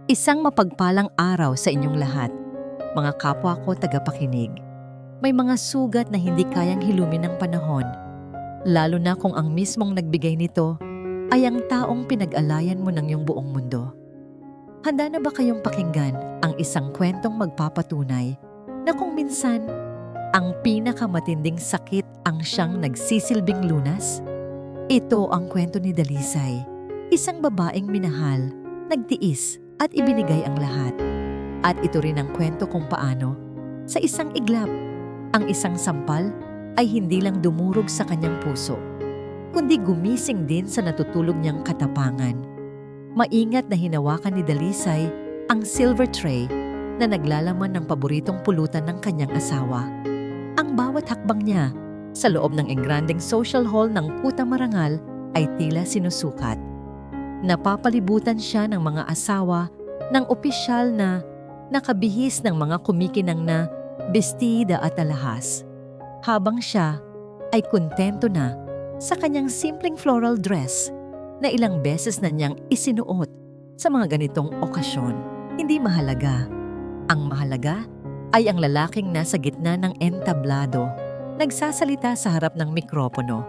Isang mapagpalang araw sa inyong lahat, mga kapwa ko tagapakinig. May mga sugat na hindi kayang hilumin ng panahon, lalo na kung ang mismong nagbigay nito ay ang taong pinag-alayan mo ng iyong buong mundo. Handa na ba kayong pakinggan ang isang kwentong magpapatunay na kung minsan, ang pinakamatinding sakit ang siyang nagsisilbing lunas? Ito ang kwento ni Dalisay, isang babaeng minahal, nagtiis at ibinigay ang lahat. At ito rin ang kwento kung paano, sa isang iglap, ang isang sampal ay hindi lang dumurog sa kanyang puso, kundi gumising din sa natutulog niyang katapangan. Maingat na hinawakan ni Dalisay ang silver tray na naglalaman ng paboritong pulutan ng kanyang asawa. Ang bawat hakbang niya sa loob ng engrandeng social hall ng Kuta Marangal ay tila sinusukat. Napapalibutan siya ng mga asawa ng opisyal na nakabihis ng mga kumikinang na bestida at alahas, habang siya ay kontento na sa kanyang simpleng floral dress na ilang beses na niyang isinuot sa mga ganitong okasyon. Hindi mahalaga. Ang mahalaga ay ang lalaking nasa gitna ng entablado, nagsasalita sa harap ng mikropono.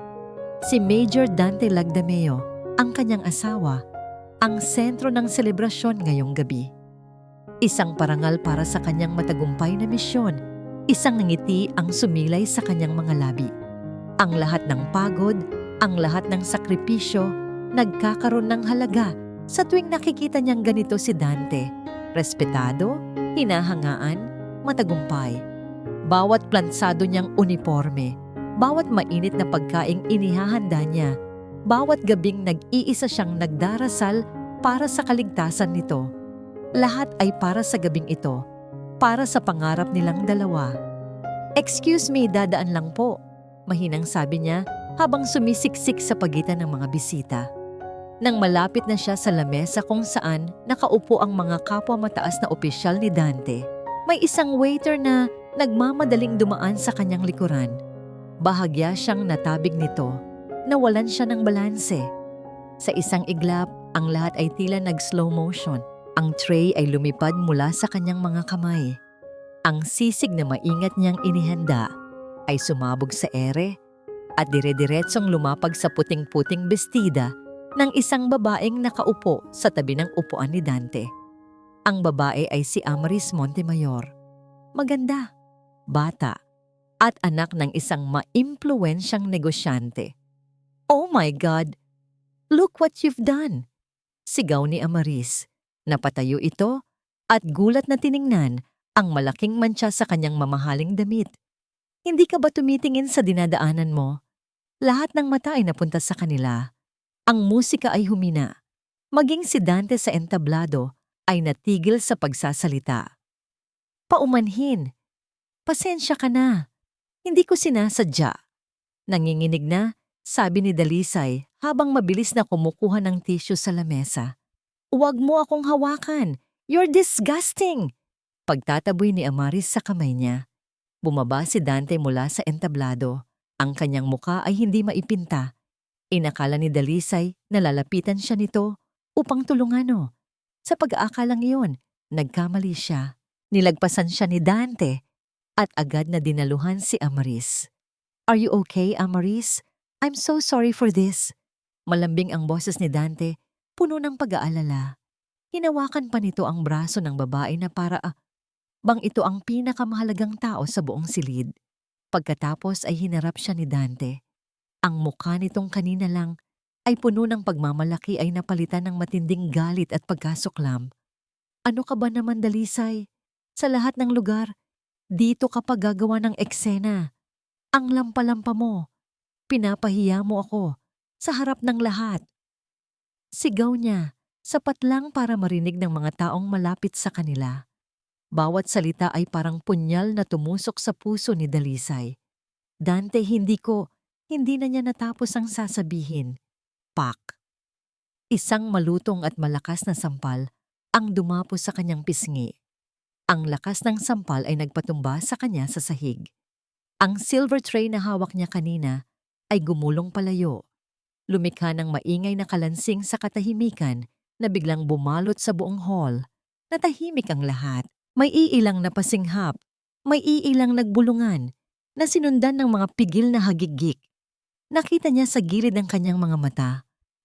Si Major Dante Lagdameo, ang kanyang asawa, ang sentro ng selebrasyon ngayong gabi. Isang parangal para sa kanyang matagumpay na misyon, isang ngiti ang sumilay sa kanyang mga labi. Ang lahat ng pagod, ang lahat ng sakripisyo, nagkakaroon ng halaga sa tuwing nakikita niyang ganito si Dante. Respetado, hinahangaan, matagumpay. Bawat plansado niyang uniforme, bawat mainit na pagkaing inihahanda niya, bawat gabing nag-iisa siyang nagdarasal para sa kaligtasan nito. Lahat ay para sa gabing ito, para sa pangarap nilang dalawa. "Excuse me, dadaan lang po," mahinang sabi niya habang sumisiksik sa pagitan ng mga bisita. Nang malapit na siya sa lamesa kung saan nakaupo ang mga kapwa mataas na opisyal ni Dante, may isang waiter na nagmamadaling dumaan sa kanyang likuran. Bahagya siyang natabig nito, nawalan siya ng balanse. Sa isang iglap, ang lahat ay tila nag-slow motion. Ang tray ay lumipad mula sa kanyang mga kamay. Ang sisig na maingat niyang inihanda ay sumabog sa ere at dire-diretsong lumapag sa puting-puting bestida ng isang babaeng nakaupo sa tabi ng upuan ni Dante. Ang babae ay si Amaris Montemayor. Maganda, bata, at anak ng isang maimpluwensyang negosyante. "Oh my God! Look what you've done!" Sigaw ni Amaris. Napatayo ito at gulat na tiningnan ang malaking mantsa sa kanyang mamahaling damit. "Hindi ka ba tumitingin sa dinadaanan mo?" Lahat ng mata ay napunta sa kanila. Ang musika ay humina. Maging si Dante sa entablado ay natigil sa pagsasalita. "Paumanhin. Pasensya ka na. Hindi ko sinasadya." Nanginginig na, sabi ni Dalisay habang mabilis na kumukuha ng tissue sa lamesa. "Huwag mo akong hawakan. You're disgusting!" Pagtataboy ni Amaris sa kamay niya. Bumaba si Dante mula sa entablado. Ang kanyang muka ay hindi maipinta. Inakala ni Dalisay na lalapitan siya nito upang tulungan. Sa pag-aakalang iyon, nagkamali siya. Nilagpasan siya ni Dante at agad na dinaluhan si Amaris. "Are you okay, Amaris? I'm so sorry for this." Malambing ang boses ni Dante, puno ng pag-aalala. Hinawakan pa nito ang braso ng babae na para bang ito ang pinakamahalagang tao sa buong silid. Pagkatapos ay hinarap siya ni Dante. Ang mukha nitong kanina lang ay puno ng pagmamalaki ay napalitan ng matinding galit at pagkasuklam. "Ano ka ba naman, Dalisay? Sa lahat ng lugar, dito ka pa gagawa ng eksena. Ang lampa-lampa mo. Pinapahiya mo ako sa harap ng lahat." Sigaw niya, sapat lang para marinig ng mga taong malapit sa kanila. Bawat salita ay parang punyal na tumusok sa puso ni Dalisay. "Dante, hindi na niya natapos ang sasabihin." Pak! Isang malutong at malakas na sampal ang dumapo sa kanyang pisngi. Ang lakas ng sampal ay nagpatumba sa kanya sa sahig. Ang silver tray na hawak niya kanina ay gumulong palayo. Lumikha ng maingay na kalansing sa katahimikan na biglang bumalot sa buong hall. Natahimik ang lahat. May iilang napasinghap, may iilang nagbulungan, na sinundan ng mga pigil na hagigik. Nakita niya sa gilid ng kanyang mga mata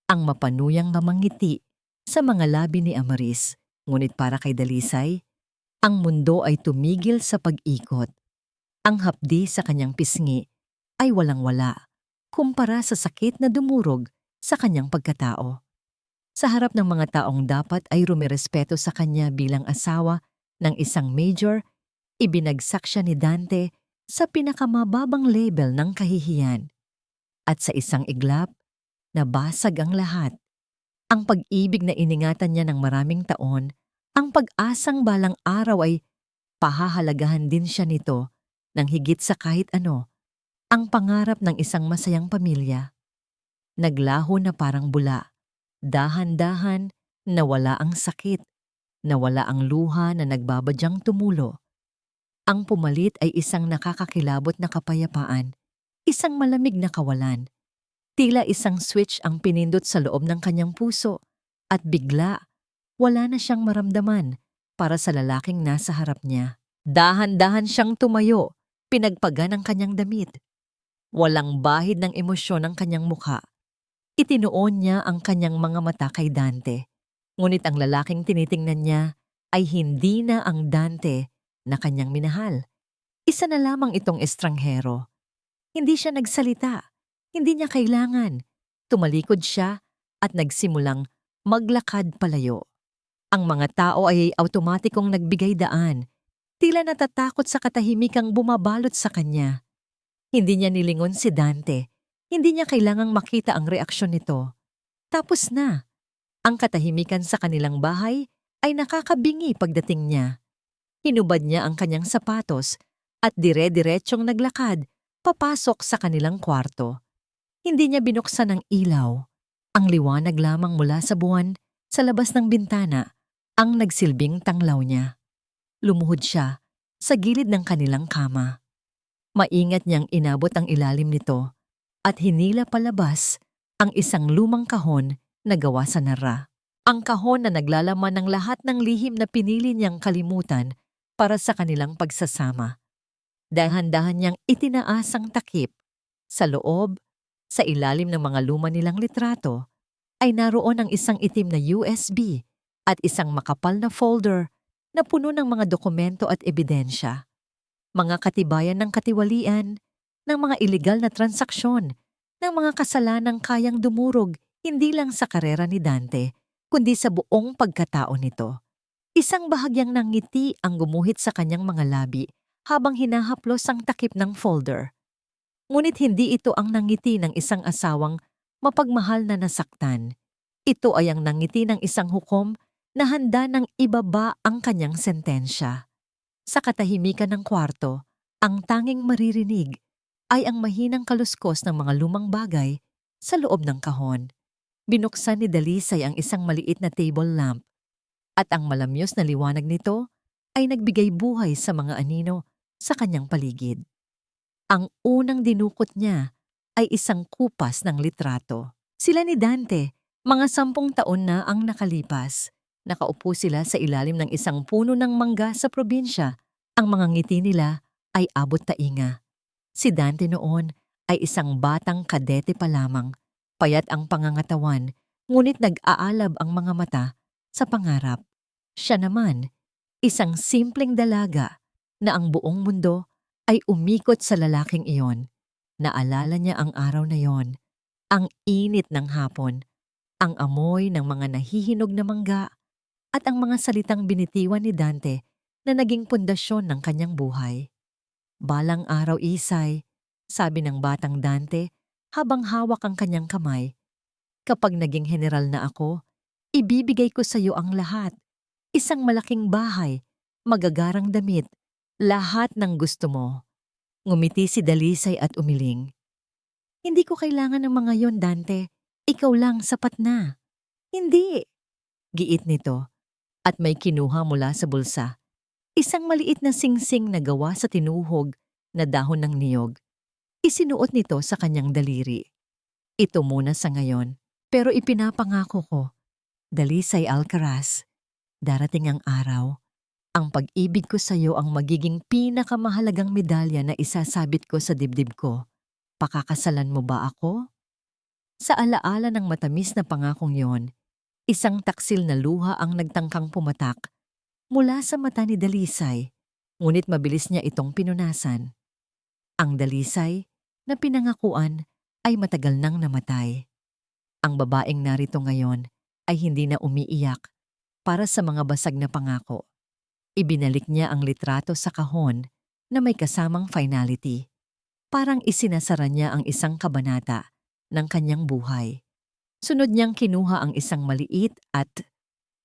ang mapanuyang mamangiti sa mga labi ni Amaris. Ngunit para kay Dalisay, ang mundo ay tumigil sa pag-ikot. Ang hapdi sa kanyang pisngi ay walang-wala kumpara sa sakit na dumurog sa kanyang pagkatao. Sa harap ng mga taong dapat ay rumirespeto sa kanya bilang asawa ng isang major, ibinagsak siya ni Dante sa pinakamababang level ng kahihiyan. At sa isang iglap, nabasag ang lahat. Ang pag-ibig na iningatan niya ng maraming taon, ang pag-asang balang araw ay pahahalagahan din siya nito ng higit sa kahit ano, ang pangarap ng isang masayang pamilya. Naglaho na parang bula. Dahan-dahan, nawala ang sakit, nawala ang luha na nagbabadyang tumulo. Ang pumalit ay isang nakakakilabot na kapayapaan, isang malamig na kawalan. Tila isang switch ang pinindot sa loob ng kanyang puso at bigla, wala na siyang maramdaman para sa lalaking nasa harap niya. Dahan-dahan siyang tumayo, pinagpagan ang kanyang damit. Walang bahid ng emosyon ang kanyang mukha. Itinuon niya ang kanyang mga mata kay Dante, ngunit ang lalaking tinitingnan niya ay hindi na ang Dante na kanyang minahal. Isa na lamang itong estranghero. Hindi siya nagsalita, hindi niya kailangan. Tumalikod siya at nagsimulang maglakad palayo. Ang mga tao ay automatikong nagbigay daan, tila natatakot sa katahimikang bumabalot sa kanya. Hindi niya nilingon si Dante. Hindi niya kailangang makita ang reaksyon nito. Tapos na. Ang katahimikan sa kanilang bahay ay nakakabingi pagdating niya. Hinubad niya ang kanyang sapatos at dire-diretsyong naglakad papasok sa kanilang kwarto. Hindi niya binuksan ang ilaw. Ang liwanag lamang mula sa buwan sa labas ng bintana ang nagsilbing tanglaw niya. Lumuhod siya sa gilid ng kanilang kama. Maingat niyang inabot ang ilalim nito at hinila palabas ang isang lumang kahon na gawa sa nara. Ang kahon na naglalaman ng lahat ng lihim na pinili niyang kalimutan para sa kanilang pagsasama. Dahan-dahan niyang itinaas ang takip. Sa loob, sa ilalim ng mga luma nilang litrato, ay naroon ang isang itim na USB at isang makapal na folder na puno ng mga dokumento at ebidensya. Mga katibayan ng katiwalian, ng mga ilegal na transaksyon, ng mga kasalanang kayang dumurog hindi lang sa karera ni Dante, kundi sa buong pagkatao nito. Isang bahagyang nangiti ang gumuhit sa kanyang mga labi habang hinahaplos ang takip ng folder. Ngunit hindi ito ang nangiti ng isang asawang mapagmahal na nasaktan. Ito ay ang nangiti ng isang hukom na handa ng ibaba ang kanyang sentensya. Sa katahimikan ng kwarto, ang tanging maririnig ay ang mahinang kaluskos ng mga lumang bagay sa loob ng kahon. Binuksan ni Dalisay ang isang maliit na table lamp at ang malamyos na liwanag nito ay nagbigay buhay sa mga anino sa kanyang paligid. Ang unang dinukot niya ay isang kupas ng litrato. Sila ni Dante, mga 10 taon na ang nakalipas. Nakaupo sila sa ilalim ng isang puno ng mangga sa probinsya. Ang mga ngiti nila ay abot tainga. Si Dante noon ay isang batang kadete pa lamang. Payat ang pangangatawan, ngunit nag-aalab ang mga mata sa pangarap. Siya naman, isang simpleng dalaga na ang buong mundo ay umikot sa lalaking iyon. Naalala niya ang araw na yon, ang init ng hapon, ang amoy ng mga nahihinog na mangga, at ang mga salitang binitiwan ni Dante na naging pundasyon ng kanyang buhay. Balang araw, Isay, sabi ng batang Dante habang hawak ang kanyang kamay, kapag naging general na ako, ibibigay ko sa iyo ang lahat. Isang malaking bahay, magagarang damit, lahat ng gusto mo. Ngumiti si Dalisay at umiling. Hindi ko kailangan ng mga yon, Dante. Ikaw lang, sapat na. Hindi, giit nito, at may kinuha mula sa bulsa. Isang maliit na singsing na gawa sa tinuhog na dahon ng niyog. Isinuot nito sa kanyang daliri. Ito muna sa ngayon, pero ipinapangako ko, Dalisay Alcaraz, Darating ang araw, ang pag-ibig ko sa iyo ang magiging pinakamahalagang medalya na isasabit ko sa dibdib ko. Pakakasalan mo ba ako? Sa alaala ng matamis na pangakong yon, isang taksil na luha ang nagtangkang pumatak mula sa mata ni Dalisay, ngunit mabilis niya itong pinunasan. Ang Dalisay na pinangakuan ay matagal nang namatay. Ang babaeng narito ngayon ay hindi na umiiyak para sa mga basag na pangako. Ibinalik niya ang litrato sa kahon na may kasamang finality. Parang isinasara niya ang isang kabanata ng kanyang buhay. Sunod niyang kinuha ang isang maliit at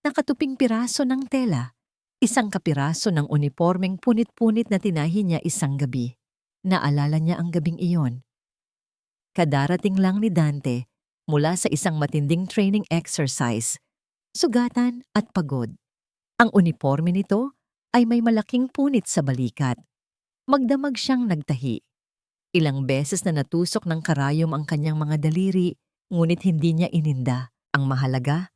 nakatuping piraso ng tela, isang kapiraso ng unipormeng punit-punit na tinahi niya isang gabi. Naalala niya ang gabing iyon. Kadarating lang ni Dante mula sa isang matinding training exercise, sugatan at pagod. Ang uniporme nito ay may malaking punit sa balikat. Magdamag siyang nagtahi. Ilang beses na natusok ng karayom ang kanyang mga daliri, ngunit hindi niya ininda. Ang mahalaga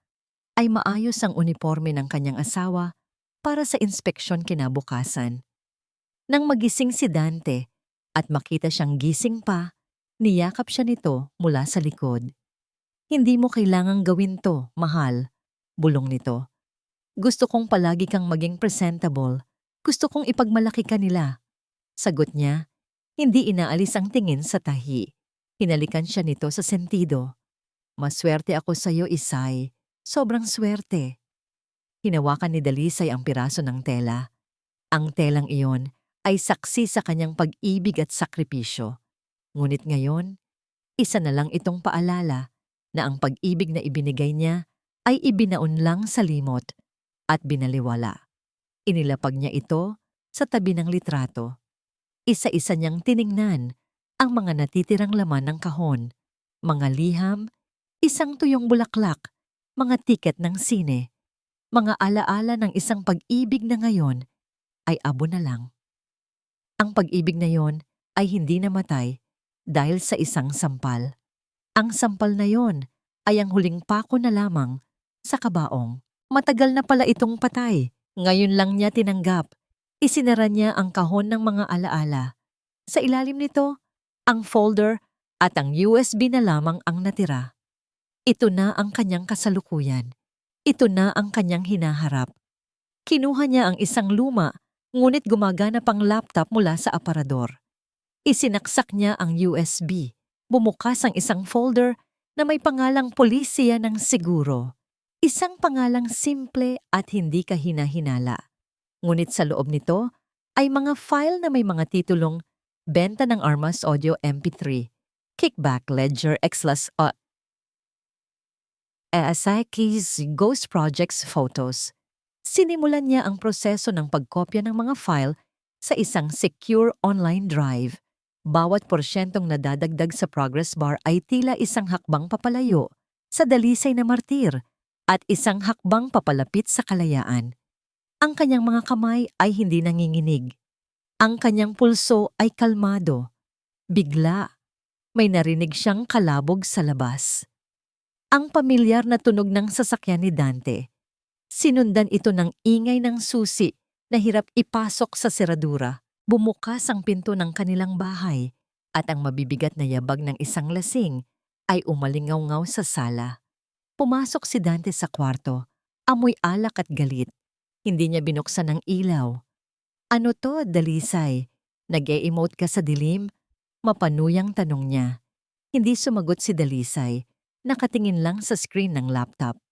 ay maayos ang uniporme ng kanyang asawa para sa inspeksyon kinabukasan. Nang magising si Dante at makita siyang gising pa, niyakap siya nito mula sa likod. Hindi mo kailangang gawin to, mahal, bulong nito. Gusto kong palagi kang maging presentable. Gusto kong ipagmalaki ka nila. Sagot niya, hindi inaalis ang tingin sa tahi. Hinalikan siya nito sa sentido. Maswerte ako sa iyo, Isay. Sobrang swerte. Hinawakan ni Dalisay ang piraso ng tela. Ang telang iyon ay saksi sa kanyang pag-ibig at sakripisyo. Ngunit ngayon, isa na lang itong paalala na ang pag-ibig na ibinigay niya ay ibinaon lang sa limot at binaliwala. Inilapag niya ito sa tabi ng litrato. Isa-isa niyang tiningnan ang mga natitirang laman ng kahon, mga liham, isang tuyong bulaklak, mga tiket ng sine, mga alaala ng isang pag-ibig na ngayon ay abo na lang. Ang pag-ibig na yon ay hindi namatay dahil sa isang sampal. Ang sampal na yon ay ang huling pako na lamang sa kabaong. Matagal na pala itong patay. Ngayon lang niya tinanggap. Isinara niya ang kahon ng mga alaala. Sa ilalim nito, ang folder at ang USB na lamang ang natira. Ito na ang kanyang kasalukuyan. Ito na ang kanyang hinaharap. Kinuha niya ang isang luma, ngunit gumagana pang laptop mula sa aparador. Isinaksak niya ang USB. Bumukas ang isang folder na may pangalang Polisiya ng Siguro. Isang pangalang simple at hindi kahina-hinala. Ngunit sa loob nito ay mga file na may mga titulong Benta ng Armas Audio MP3, Kickback Ledger Exlas Asaki's Ghost Projects Photos. Sinimulan niya ang proseso ng pagkopya ng mga file sa isang secure online drive. Bawat porsyentong nadadagdag sa progress bar ay tila isang hakbang papalayo sa dalisay na martir at isang hakbang papalapit sa kalayaan. Ang kanyang mga kamay ay hindi nanginginig. Ang kanyang pulso ay kalmado. Bigla, may narinig siyang kalabog sa labas. Ang pamilyar na tunog ng sasakyan ni Dante. Sinundan ito ng ingay ng susi na hirap ipasok sa seradura. Bumukas ang pinto ng kanilang bahay at ang mabibigat na yabag ng isang lasing ay umalingaw-ngaw sa sala. Pumasok si Dante sa kwarto, amoy alak at galit. Hindi niya binuksan ang ilaw. Ano to, Dalisay? Nag-e-emote ka sa dilim? Mapanuyang tanong niya. Hindi sumagot si Dalisay. Nakatingin lang sa screen ng laptop.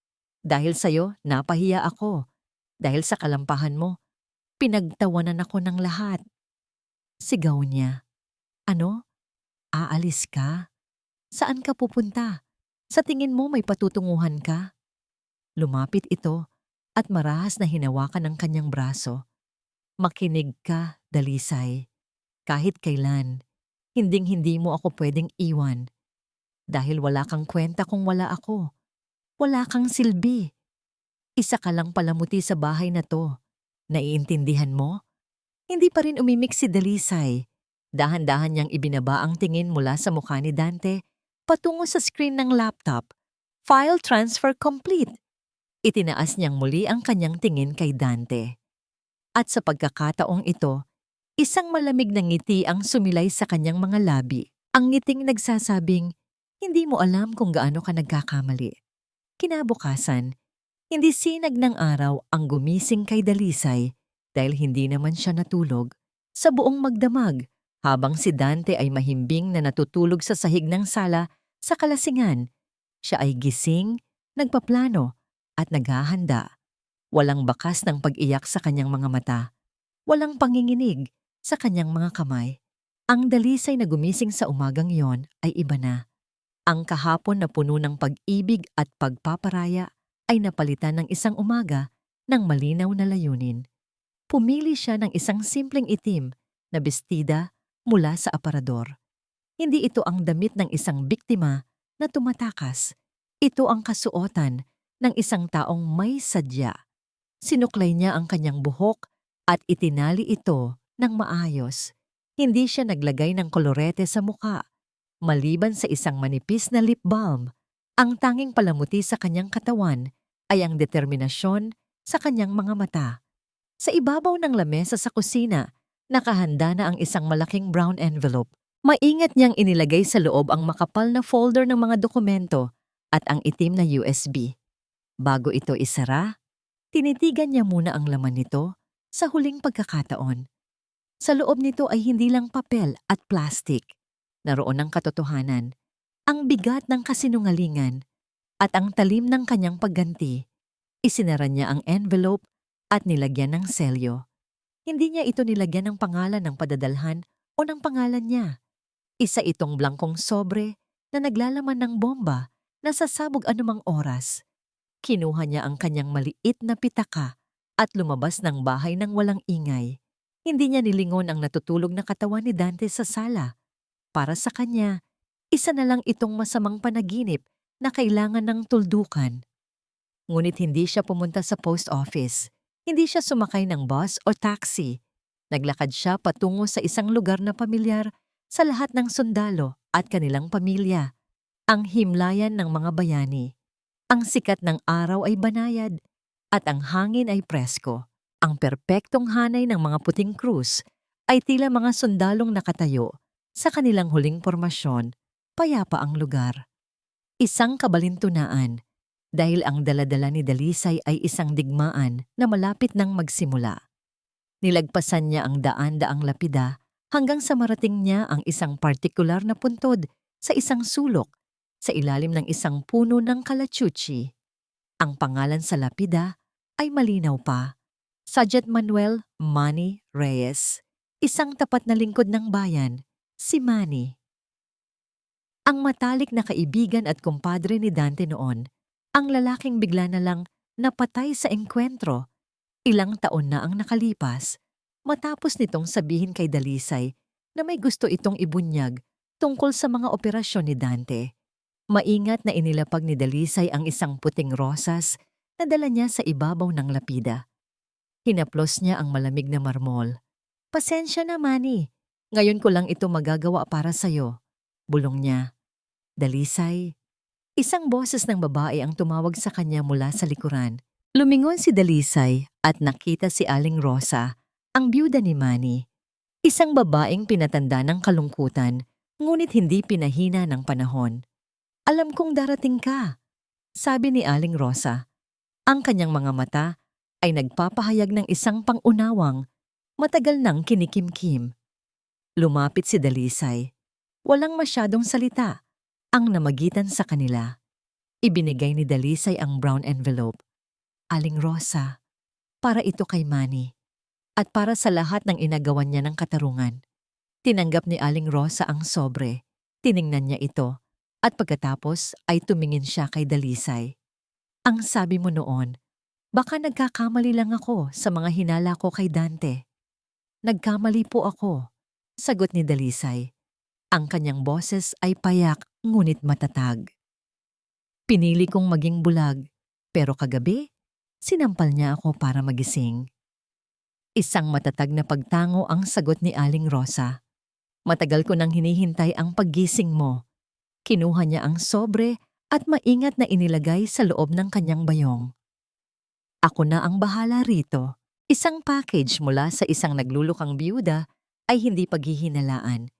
Dahil sa'yo, napahiya ako. Dahil sa kalampahan mo, pinagtawanan ako ng lahat. Sigaw niya. Ano? Aalis ka? Saan ka pupunta? Sa tingin mo may patutunguhan ka? Lumapit ito at marahas na hinawakan ang kanyang braso. Makinig ka, Dalisay. Kahit kailan, hinding-hindi mo ako pwedeng iwan. Dahil wala kang kwenta kung wala ako. Wala kang silbi. Isa ka lang palamuti sa bahay na to. Naiintindihan mo? Hindi pa rin umimik si Dalisay. Dahan-dahan niyang ibinaba ang tingin mula sa mukha ni Dante patungo sa screen ng laptop. File transfer complete. Itinaas niyang muli ang kanyang tingin kay Dante. At sa pagkakataong ito, isang malamig na ngiti ang sumilay sa kanyang mga labi. Ang ngiting nagsasabing, hindi mo alam kung gaano ka nagkakamali. Kinabukasan, hindi sinag ng araw ang gumising kay Dalisay dahil hindi naman siya natulog sa buong magdamag habang si Dante ay mahimbing na natutulog sa sahig ng sala sa kalasingan. Siya ay gising, nagpaplano at naghahanda. Walang bakas ng pag-iyak sa kanyang mga mata. Walang panginginig sa kanyang mga kamay. Ang Dalisay na gumising sa umagang iyon ay iba na. Ang kahapon na puno ng pag-ibig at pagpaparaya ay napalitan ng isang umaga ng malinaw na layunin. Pumili siya ng isang simpleng itim na bestida mula sa aparador. Hindi ito ang damit ng isang biktima na tumatakas. Ito ang kasuotan ng isang taong may sadya. Sinuklay niya ang kanyang buhok at itinali ito ng maayos. Hindi siya naglagay ng kolorete sa muka. Maliban sa isang manipis na lip balm, ang tanging palamuti sa kanyang katawan ay ang determinasyon sa kanyang mga mata. Sa ibabaw ng lamesa sa kusina, nakahanda na ang isang malaking brown envelope. Maingat niyang inilagay sa loob ang makapal na folder ng mga dokumento at ang itim na USB. Bago ito isara, tinitigan niya muna ang laman nito sa huling pagkakataon. Sa loob nito ay hindi lang papel at plastik. Naroon ang katotohanan, ang bigat ng kasinungalingan at ang talim ng kanyang pagganti. Isinara niya ang envelope at nilagyan ng selyo. Hindi niya ito nilagyan ng pangalan ng padadalhan o ng pangalan niya. Isa itong blangkong sobre na naglalaman ng bomba na sasabog anumang oras. Kinuha niya ang kanyang maliit na pitaka at lumabas ng bahay ng walang ingay. Hindi niya nilingon ang natutulog na katawan ni Dante sa sala. Para sa kanya, isa na lang itong masamang panaginip na kailangan ng tuldukan. Ngunit hindi siya pumunta sa post office. Hindi siya sumakay ng bus o taxi. Naglakad siya patungo sa isang lugar na pamilyar sa lahat ng sundalo at kanilang pamilya. Ang himlayan ng mga bayani. Ang sikat ng araw ay banayad at ang hangin ay presko. Ang perpektong hanay ng mga puting krus ay tila mga sundalong nakatayo sa kanilang huling pormasyon. Payapa ang lugar. Isang kabalintunaan dahil ang daladala ni Dalisay ay isang digmaan na malapit nang magsimula. Nilagpasan niya ang daan-daang lapida hanggang sa marating niya ang isang partikular na puntod sa isang sulok sa ilalim ng isang puno ng kalachuchi. Ang pangalan sa lapida ay malinaw pa. Sergeant Manuel Manny Reyes, isang tapat na lingkod ng bayan, si Manny. Ang matalik na kaibigan at kumpadre ni Dante noon, ang lalaking bigla na lang napatay sa engkwentro. Ilang taon na ang nakalipas, matapos nitong sabihin kay Dalisay na may gusto itong ibunyag tungkol sa mga operasyon ni Dante. Maingat na inilapag ni Dalisay ang isang puting rosas na dala niya sa ibabaw ng lapida. Hinaplos niya ang malamig na marmol. "Pasensya na, Manny. Ngayon ko lang ito magagawa para sa'yo." Bulong niya. "Dalisay." Isang boses ng babae ang tumawag sa kanya mula sa likuran. Lumingon si Dalisay at nakita si Aling Rosa, ang byuda ni Manny. Isang babaeng pinatanda ng kalungkutan, ngunit hindi pinahina ng panahon. "Alam kong darating ka," sabi ni Aling Rosa. Ang kanyang mga mata ay nagpapahayag ng isang pangunawang, matagal nang kinikimkim. Lumapit si Dalisay. Walang masyadong salita ang namagitan sa kanila. Ibinigay ni Dalisay ang brown envelope. "Aling Rosa, para ito kay Manny at para sa lahat ng inagawan niya ng katarungan." Tinanggap ni Aling Rosa ang sobre. Tiningnan niya ito at pagkatapos ay tumingin siya kay Dalisay. "Ang sabi mo noon, baka nagkakamali lang ako sa mga hinala ko kay Dante." "Nagkamali po ako," sagot ni Dalisay. Ang kanyang boses ay payak ngunit matatag. "Pinili kong maging bulag, pero kagabi, sinampal niya ako para magising." Isang matatag na pagtango ang sagot ni Aling Rosa. "Matagal ko nang hinihintay ang paggising mo." Kinuha niya ang sobre at maingat na inilagay sa loob ng kanyang bayong. Ako na ang bahala rito. Isang package mula sa isang naglulukang biyuda ay hindi paghihinalaan.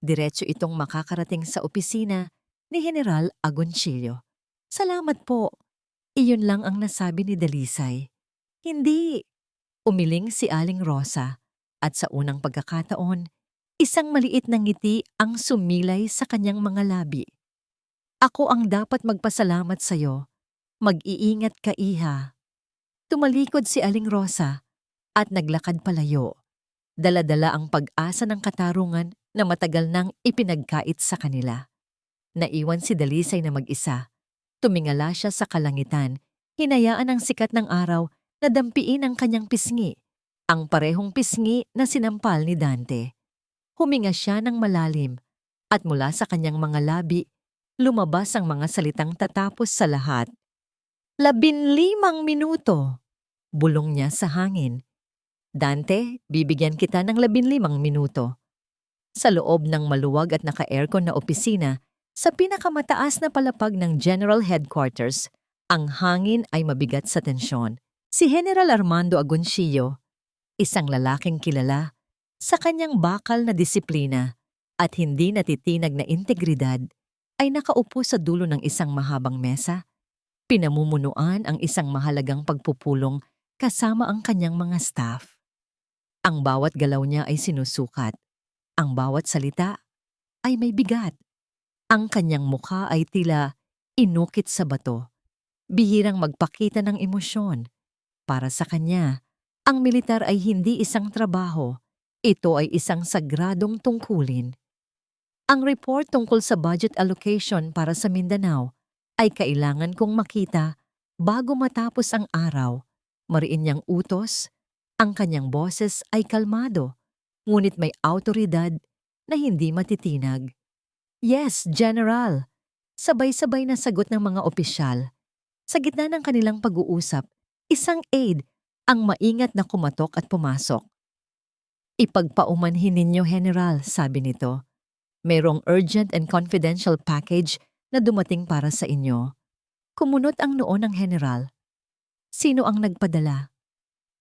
Diretso itong makakarating sa opisina ni General Agoncillo. Salamat po. Iyon lang ang nasabi ni Dalisay. Hindi. Umiling si Aling Rosa at sa unang pagkakataon, isang maliit na ngiti ang sumilay sa kanyang mga labi. Ako ang dapat magpasalamat sa'yo. Mag-iingat ka, iha. Tumalikod si Aling Rosa at naglakad palayo. Dala-dala ang pag-asa ng katarungan na matagal nang ipinagkait sa kanila. Naiwan si Dalisay na mag-isa. Tumingala siya sa kalangitan, hinayaan ang sikat ng araw na dampiin ang kanyang pisngi, ang parehong pisngi na sinampal ni Dante. Huminga siya ng malalim at mula sa kanyang mga labi, lumabas ang mga salitang tatapos sa lahat. 15 minuto, bulong niya sa hangin. Dante, bibigyan kita ng 15 minuto. Sa loob ng maluwag at naka-aircon na opisina, sa pinakamataas na palapag ng General Headquarters, ang hangin ay mabigat sa tensyon. Si General Armando Agoncillo, isang lalaking kilala sa kanyang bakal na disiplina at hindi natitinag na integridad, ay nakaupo sa dulo ng isang mahabang mesa. Pinamumunuan ang isang mahalagang pagpupulong kasama ang kanyang mga staff. Ang bawat galaw niya ay sinusukat. Ang bawat salita ay may bigat. Ang kanyang mukha ay tila inukit sa bato. Bihirang magpakita ng emosyon. Para sa kanya, ang militar ay hindi isang trabaho. Ito ay isang sagradong tungkulin. Ang report tungkol sa budget allocation para sa Mindanao ay kailangan kong makita bago matapos ang araw. Mariin niyang utos, ang kanyang boses ay kalmado, ngunit may awtoridad na hindi matitinag. Yes, General. Sabay-sabay na sagot ng mga opisyal. Sa gitna ng kanilang pag-uusap, isang aide ang maingat na kumatok at pumasok. Ipagpaumanhin ninyo, General, sabi nito. Mayroong urgent and confidential package na dumating para sa inyo. Kumunot ang noo ng General. Sino ang nagpadala?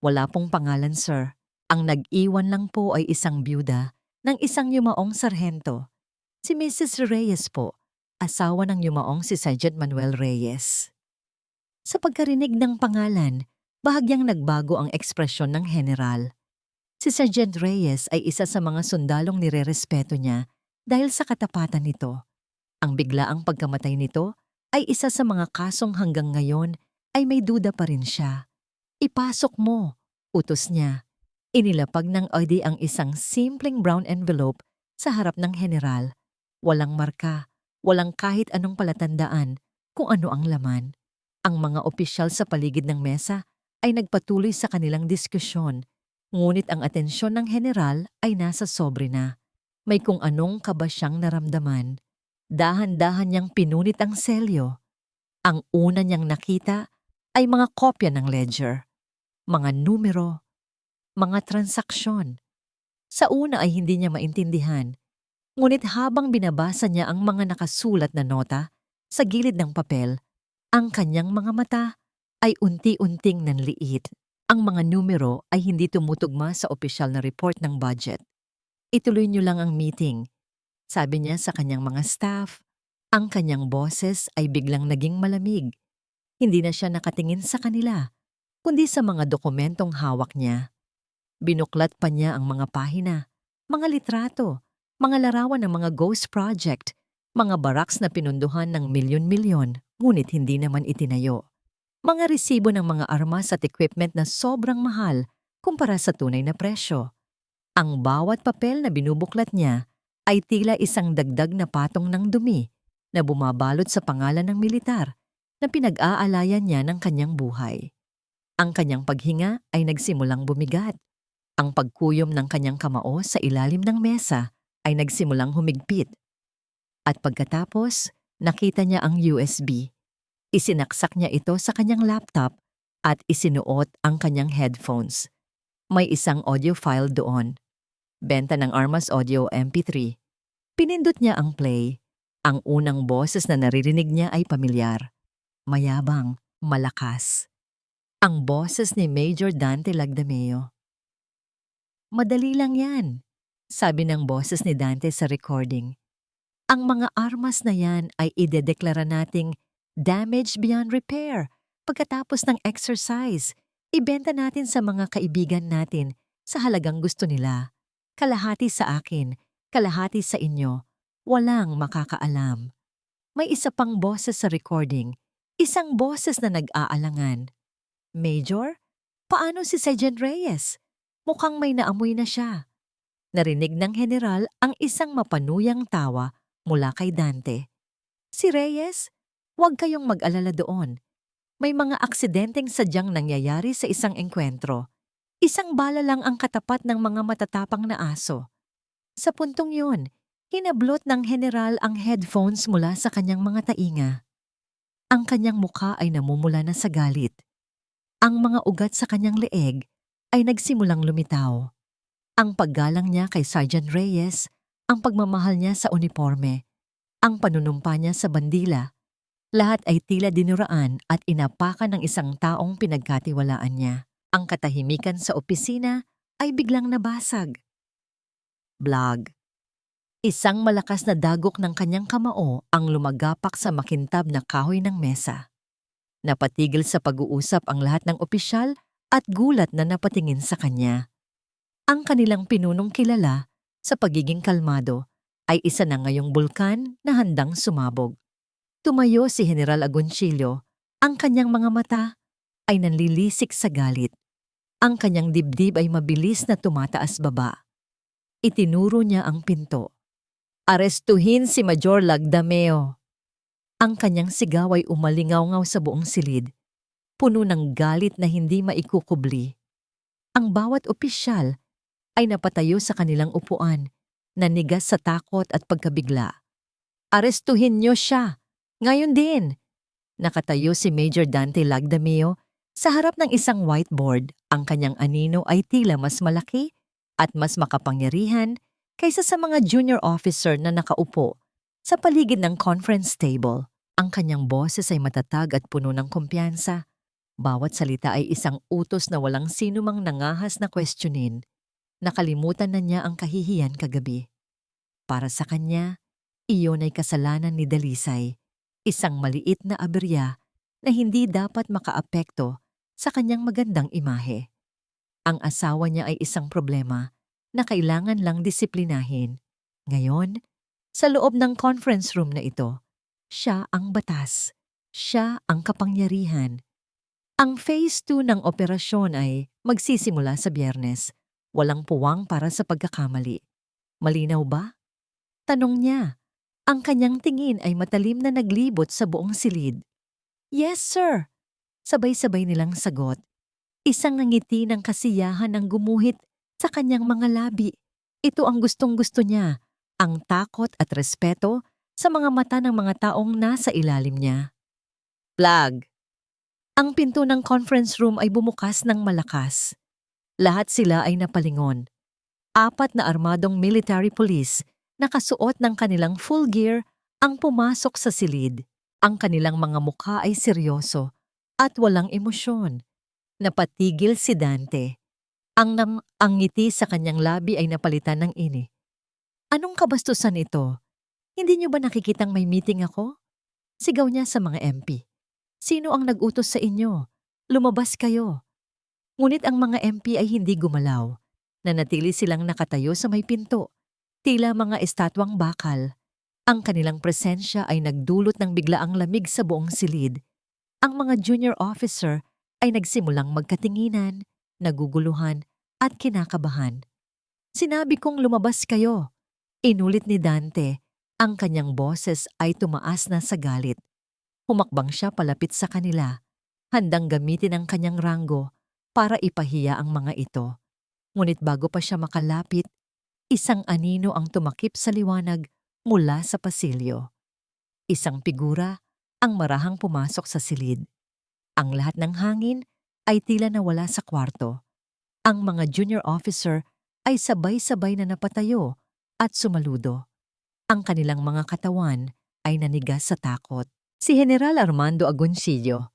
Wala pong pangalan, sir. Ang nag-iwan lang po ay isang byuda ng isang yumaong sarhento. Si Mrs. Reyes po, asawa ng yumaong si Sergeant Manuel Reyes. Sa pagkarinig ng pangalan, bahagyang nagbago ang ekspresyon ng General. Si Sergeant Reyes ay isa sa mga sundalong nirerespeto niya dahil sa katapatan nito. Ang biglaang pagkamatay nito ay isa sa mga kasong hanggang ngayon ay may duda pa rin siya. Ipasok mo, utos niya. Inilapag ng ID ang isang simpleng brown envelope sa harap ng General. Walang marka, walang kahit anong palatandaan kung ano ang laman. Ang mga opisyal sa paligid ng mesa ay nagpatuloy sa kanilang diskusyon, ngunit ang atensyon ng General ay nasa sobre na. May kung anong kaba siyang naramdaman. Dahan-dahan niyang pinunit ang selyo. Ang una niyang nakita ay mga kopya ng ledger, mga numero, mga transaksyon. Sa una ay hindi niya maintindihan, ngunit habang binabasa niya ang mga nakasulat na nota sa gilid ng papel, ang kanyang mga mata ay unti-unting nanliit. Ang mga numero ay hindi tumutugma sa opisyal na report ng budget. Ituloy niyo lang ang meeting, sabi niya sa kanyang mga staff. Ang kanyang boses ay biglang naging malamig. Hindi na siya nakatingin sa kanila, kundi sa mga dokumentong hawak niya. Binuklat pa niya ang mga pahina, mga litrato, mga larawan ng mga ghost project, mga baraks na pinunduhan ng milyon-milyon, ngunit hindi naman itinayo. Mga resibo ng mga armas at equipment na sobrang mahal kumpara sa tunay na presyo. Ang bawat papel na binubuklat niya ay tila isang dagdag na patong ng dumi na bumabalot sa pangalan ng militar na pinag-aalayan niya ng kanyang buhay. Ang kanyang paghinga ay nagsimulang bumigat. Ang pagkuyom ng kanyang kamao sa ilalim ng mesa ay nagsimulang humigpit. At pagkatapos, nakita niya ang USB. Isinaksak niya ito sa kanyang laptop at isinuot ang kanyang headphones. May isang audio file doon. Benta ng Armas Audio MP3. Pinindot niya ang play. Ang unang boses na naririnig niya ay pamilyar. Mayabang, malakas. Ang boses ni Major Dante Lagdameo. Madali lang yan, sabi ng boses ni Dante sa recording. Ang mga armas na yan ay idedeklara nating damage beyond repair. Pagkatapos ng exercise, ibenta natin sa mga kaibigan natin sa halagang gusto nila. Kalahati sa akin, kalahati sa inyo. Walang makakaalam. May isa pang boses sa recording. Isang boses na nag-aalangan. Major, paano si Sergeant Reyes? Mukhang may naamoy na siya. Narinig ng general ang isang mapanuyang tawa mula kay Dante. Si Reyes, huwag kayong mag-alala doon. May mga aksidenteng sadyang nangyayari sa isang engkwentro. Isang bala lang ang katapat ng mga matatapang na aso. Sa puntong yun, hinablot ng general ang headphones mula sa kanyang mga tainga. Ang kanyang mukha ay namumula na sa galit. Ang mga ugat sa kanyang leeg ay nagsimulang lumitaw. Ang paggalang niya kay Sergeant Reyes, ang pagmamahal niya sa uniforme, ang panunumpa niya sa bandila, lahat ay tila dinuraan at inapakan ng isang taong pinagkatiwalaan niya. Ang katahimikan sa opisina ay biglang nabasag. Blag. Isang malakas na dagok ng kanyang kamao ang lumagapak sa makintab na kahoy ng mesa. Napatigil sa pag-uusap ang lahat ng opisyal at gulat na napatingin sa kanya. Ang kanilang pinunong kilala sa pagiging kalmado ay isa na ngayong bulkan na handang sumabog. Tumayo si General Agoncillo, ang kanyang mga mata ay nanlilisik sa galit. Ang kanyang dibdib ay mabilis na tumataas baba. Itinuro niya ang pinto. Arestuhin si Major Lagdameo. Ang kanyang sigaw ay umalingaw-ngaw sa buong silid, puno ng galit na hindi maikukubli. Ang bawat opisyal ay napatayo sa kanilang upuan, nanigas sa takot at pagkabigla. Arestuhin niyo siya! Ngayon din! Nakatayo si Major Dante Lagdameo sa harap ng isang whiteboard. Ang kanyang anino ay tila mas malaki at mas makapangyarihan kaysa sa mga junior officer na nakaupo sa paligid ng conference table. Ang kanyang boses ay matatag at puno ng kumpiyansa. Bawat salita ay isang utos na walang sinumang nangahas na questionin. Nakalimutan na niya ang kahihiyan kagabi. Para sa kanya, iyon ay kasalanan ni Dalisay, isang maliit na aberya na hindi dapat makaapekto sa kanyang magandang imahe. Ang asawa niya ay isang problema na kailangan lang disiplinahin. Ngayon, sa loob ng conference room na ito, siya ang batas. Siya ang kapangyarihan. Ang phase 2 ng operasyon ay magsisimula sa Biyernes. Walang puwang para sa pagkakamali. Malinaw ba? Tanong niya. Ang kanyang tingin ay matalim na naglibot sa buong silid. Yes, sir. Sabay-sabay nilang sagot. Isang ngiti ng kasiyahan ang gumuhit sa kanyang mga labi. Ito ang gustong-gusto niya, ang takot at respeto sa mga mata ng mga taong nasa ilalim niya. Flag. Ang pinto ng conference room ay bumukas ng malakas. Lahat sila ay napalingon. 4 na armadong military police, nakasuot ng kanilang full gear, ang pumasok sa silid. Ang kanilang mga mukha ay seryoso at walang emosyon. Napatigil si Dante. Ang ngiti sa kanyang labi ay napalitan ng ini. Anong kabastusan ito? Hindi niyo ba nakikitang may meeting ako? Sigaw niya sa mga MP. Sino ang nag-utos sa inyo? Lumabas kayo. Ngunit ang mga MP ay hindi gumalaw. Nanatili silang nakatayo sa may pinto. Tila mga estatwang bakal. Ang kanilang presensya ay nagdulot ng biglaang lamig sa buong silid. Ang mga junior officer ay nagsimulang magkatinginan, naguguluhan at kinakabahan. Sinabi kong lumabas kayo. Inulit ni Dante. Ang kanyang boses ay tumaas na sa galit. Humakbang siya palapit sa kanila, handang gamitin ang kanyang ranggo para ipahiya ang mga ito. Ngunit bago pa siya makalapit, isang anino ang tumakip sa liwanag mula sa pasilyo. Isang figura ang marahang pumasok sa silid. Ang lahat ng hangin ay tila nawala sa kwarto. Ang mga junior officer ay sabay-sabay na napatayo at sumaludo. Ang kanilang mga katawan ay nanigas sa takot. Si General Armando Agoncillo,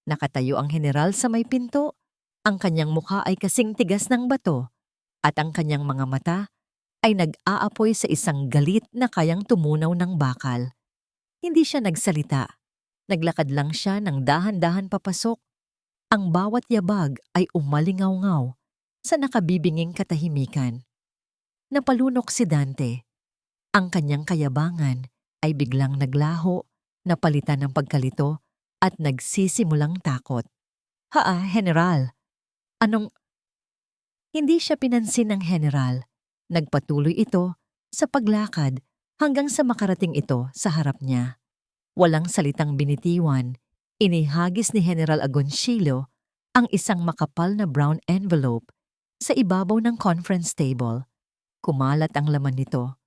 Nakatayo ang general sa may pinto. Ang kanyang mukha ay kasing tigas ng bato at ang kanyang mga mata ay nag-aapoy sa isang galit na kayang tumunaw ng bakal. Hindi siya nagsalita. Naglakad lang siya ng dahan-dahan papasok. Ang bawat yabag ay umalingaw-ngaw sa nakabibinging katahimikan. Napalunok si Dante. Ang kanyang kayabangan ay biglang naglaho, napalitan ng pagkalito at nagsisimulang takot. General. Anong... Hindi siya pinansin ng general. Nagpatuloy ito sa paglakad hanggang sa makarating ito sa harap niya. Walang salitang binitiwan, inihagis ni General Agoncillo ang isang makapal na brown envelope sa ibabaw ng conference table. Kumalat ang laman nito.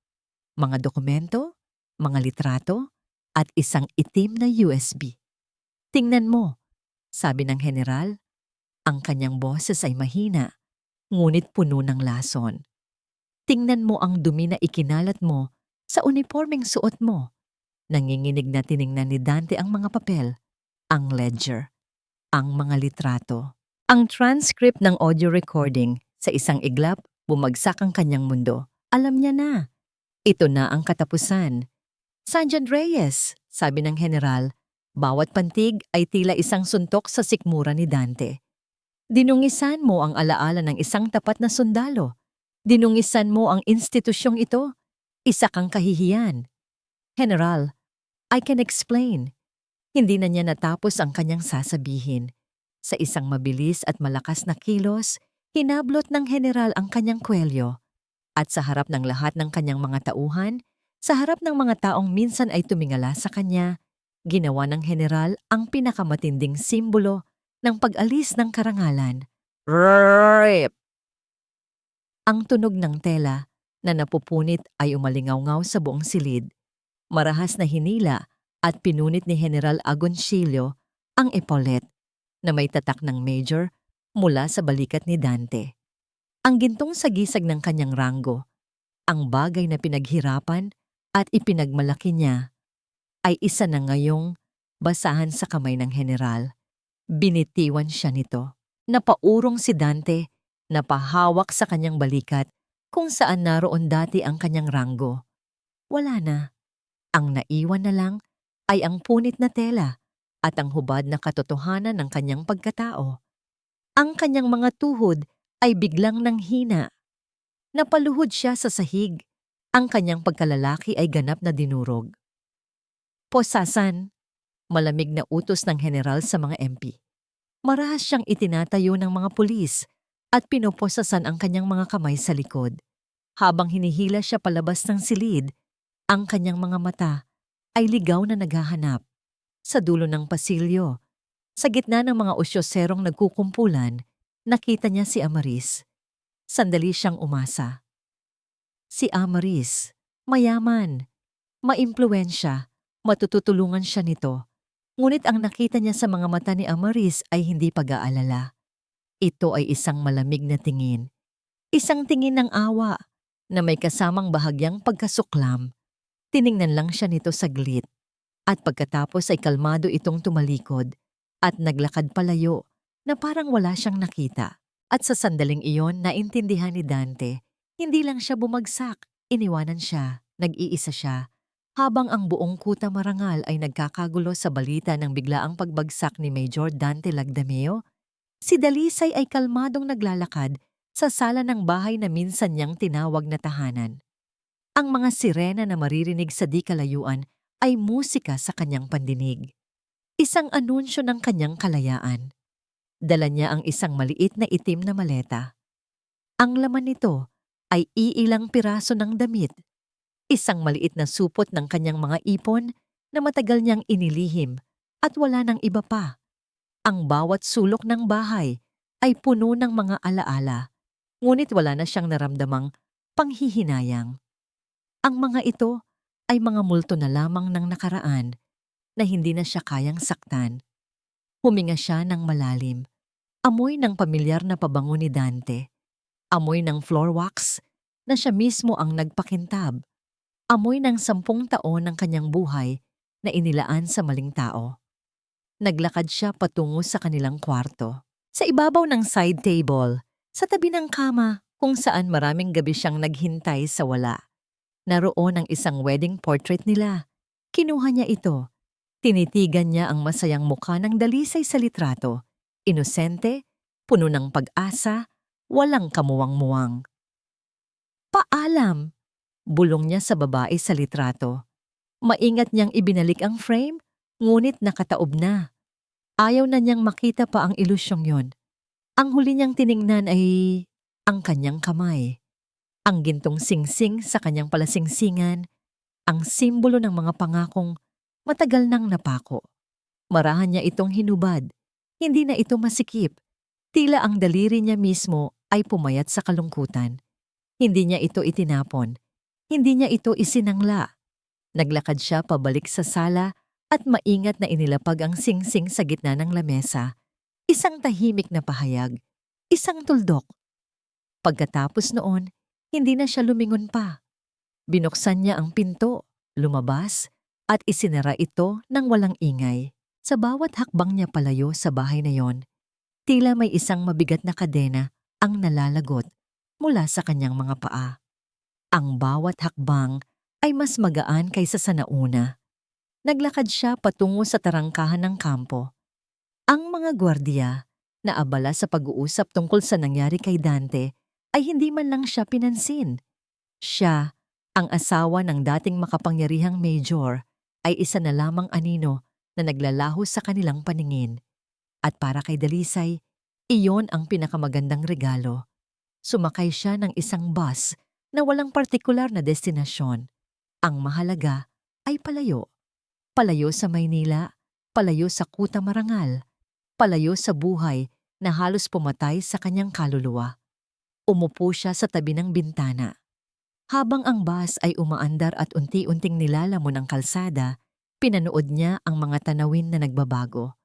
Mga dokumento, mga litrato, at isang itim na USB. "Tingnan mo," sabi ng general. Ang kanyang boses ay mahina, ngunit puno ng lason. "Tingnan mo ang dumi na ikinalat mo sa unipormeng suot mo." Nanginginig na tiningnan ni Dante ang mga papel, ang ledger, ang mga litrato. Ang transcript ng audio recording. Sa isang iglap, bumagsak ang kanyang mundo. Alam niya na. Ito na ang katapusan. "Sergeant Reyes," sabi ng general. Bawat pantig ay tila isang suntok sa sikmura ni Dante. "Dinungisan mo ang alaala ng isang tapat na sundalo. Dinungisan mo ang institusyong ito. Isa kang kahihiyan." "General, I can explain." Hindi na niya natapos ang kanyang sasabihin. Sa isang mabilis at malakas na kilos, hinablot ng general ang kanyang kwelyo. At sa harap ng lahat ng kanyang mga tauhan, sa harap ng mga taong minsan ay tumingala sa kanya, ginawa ng general ang pinakamatinding simbolo ng pag-alis ng karangalan. RIP! Ang tunog ng tela na napupunit ay umalingaw-ngaw sa buong silid. Marahas na hinila at pinunit ni General Agoncillo ang epaulet na may tatak ng major mula sa balikat ni Dante. Ang gintong sagisag ng kanyang ranggo, ang bagay na pinaghirapan at ipinagmalaki niya, ay isa na ngayong basahan sa kamay ng general. Binitiwan siya nito. Napaurong si Dante, napahawak sa kanyang balikat kung saan naroon dati ang kanyang ranggo. Wala na. Ang naiwan na lang ay ang punit na tela at ang hubad na katotohanan ng kanyang pagkatao. Ang kanyang mga tuhod ay biglang nanghina. Napaluhod siya sa sahig. Ang kanyang pagkalalaki ay ganap na dinurog. "Posasan," malamig na utos ng general sa mga MP. Marahas siyang itinatayo ng mga pulis at pinoposasan ang kanyang mga kamay sa likod. Habang hinihila siya palabas ng silid, ang kanyang mga mata ay ligaw na naghahanap. Sa dulo ng pasilyo, sa gitna ng mga osyoserong nagkukumpulan, nakita niya si Amaris. Sandali siyang umasa. Si Amaris, mayaman, maimpluwensya, matututulungan siya nito. Ngunit ang nakita niya sa mga mata ni Amaris ay hindi pag-aalala. Ito ay isang malamig na tingin. Isang tingin ng awa na may kasamang bahagyang pagkasuklam. Tiningnan lang siya nito saglit. At pagkatapos ay kalmado itong tumalikod at naglakad palayo na parang wala siyang nakita. At sa sandaling iyon, naintindihan ni Dante, hindi lang siya bumagsak, iniwanan siya, nag-iisa siya. Habang ang buong kuta marangal ay nagkakagulo sa balita ng biglaang pagbagsak ni Major Dante Lagdameo, si Dalisay ay kalmadong naglalakad sa sala ng bahay na minsan niyang tinawag na tahanan. Ang mga sirena na maririnig sa di kalayuan ay musika sa kanyang pandinig. Isang anunsyo ng kanyang kalayaan. Dala niya ang isang maliit na itim na maleta. Ang laman nito ay iilang piraso ng damit. Isang maliit na supot ng kanyang mga ipon na matagal niyang inilihim at wala nang iba pa. Ang bawat sulok ng bahay ay puno ng mga alaala, ngunit wala na siyang naramdamang panghihinayang. Ang mga ito ay mga multo na lamang ng nakaraan na hindi na siya kayang saktan. Huminga siya ng malalim. Amoy ng pamilyar na pabango ni Dante. Amoy ng floor wax na siya mismo ang nagpakintab. Amoy ng 10 taon ng kanyang buhay na inilaan sa maling tao. Naglakad siya patungo sa kanilang kwarto. Sa ibabaw ng side table, sa tabi ng kama kung saan maraming gabi siyang naghintay sa wala. Naroon ang isang wedding portrait nila. Kinuha niya ito. Tinitigan niya ang masayang mukha ng dalisay sa litrato. Inosente, puno ng pag-asa, walang kamuwang-muwang. Paalam! Bulong niya sa babae sa litrato. Maingat niyang ibinalik ang frame, ngunit nakataob na. Ayaw na niyang makita pa ang ilusyong yon. Ang huli niyang tiningnan ay ang kanyang kamay. Ang gintong singsing sa kanyang palasingsingan, ang simbolo ng mga pangakong matagal nang napako. Marahan niya itong hinubad. Hindi na ito masikip. Tila ang daliri niya mismo ay pumayat sa kalungkutan. Hindi niya ito itinapon. Hindi niya ito isinangla. Naglakad siya pabalik sa sala at maingat na inilapag ang singsing sa gitna ng lamesa. Isang tahimik na pahayag. Isang tuldok. Pagkatapos noon, hindi na siya lumingon pa. Binuksan niya ang pinto, lumabas, at isinara ito ng walang ingay. Sa bawat hakbang niya palayo sa bahay na yon, tila may isang mabigat na kadena ang nalalagot mula sa kanyang mga paa. Ang bawat hakbang ay mas magaan kaysa sa nauna. Naglakad siya patungo sa tarangkahan ng kampo. Ang mga gwardiya na abala sa pag-uusap tungkol sa nangyari kay Dante ay hindi man lang siya pinansin. Siya, ang asawa ng dating makapangyarihang major, ay isa na lamang anino na naglalaho sa kanilang paningin. At para kay Dalisay, iyon ang pinakamagandang regalo. Sumakay siya ng isang bus na walang partikular na destinasyon. Ang mahalaga ay palayo. Palayo sa Maynila, palayo sa kuta marangal, palayo sa buhay na halos pumatay sa kanyang kaluluwa. Umupo siya sa tabi ng bintana. Habang ang bus ay umaandar at unti-unting nilalamon ang kalsada, pinanood niya ang mga tanawin na nagbabago.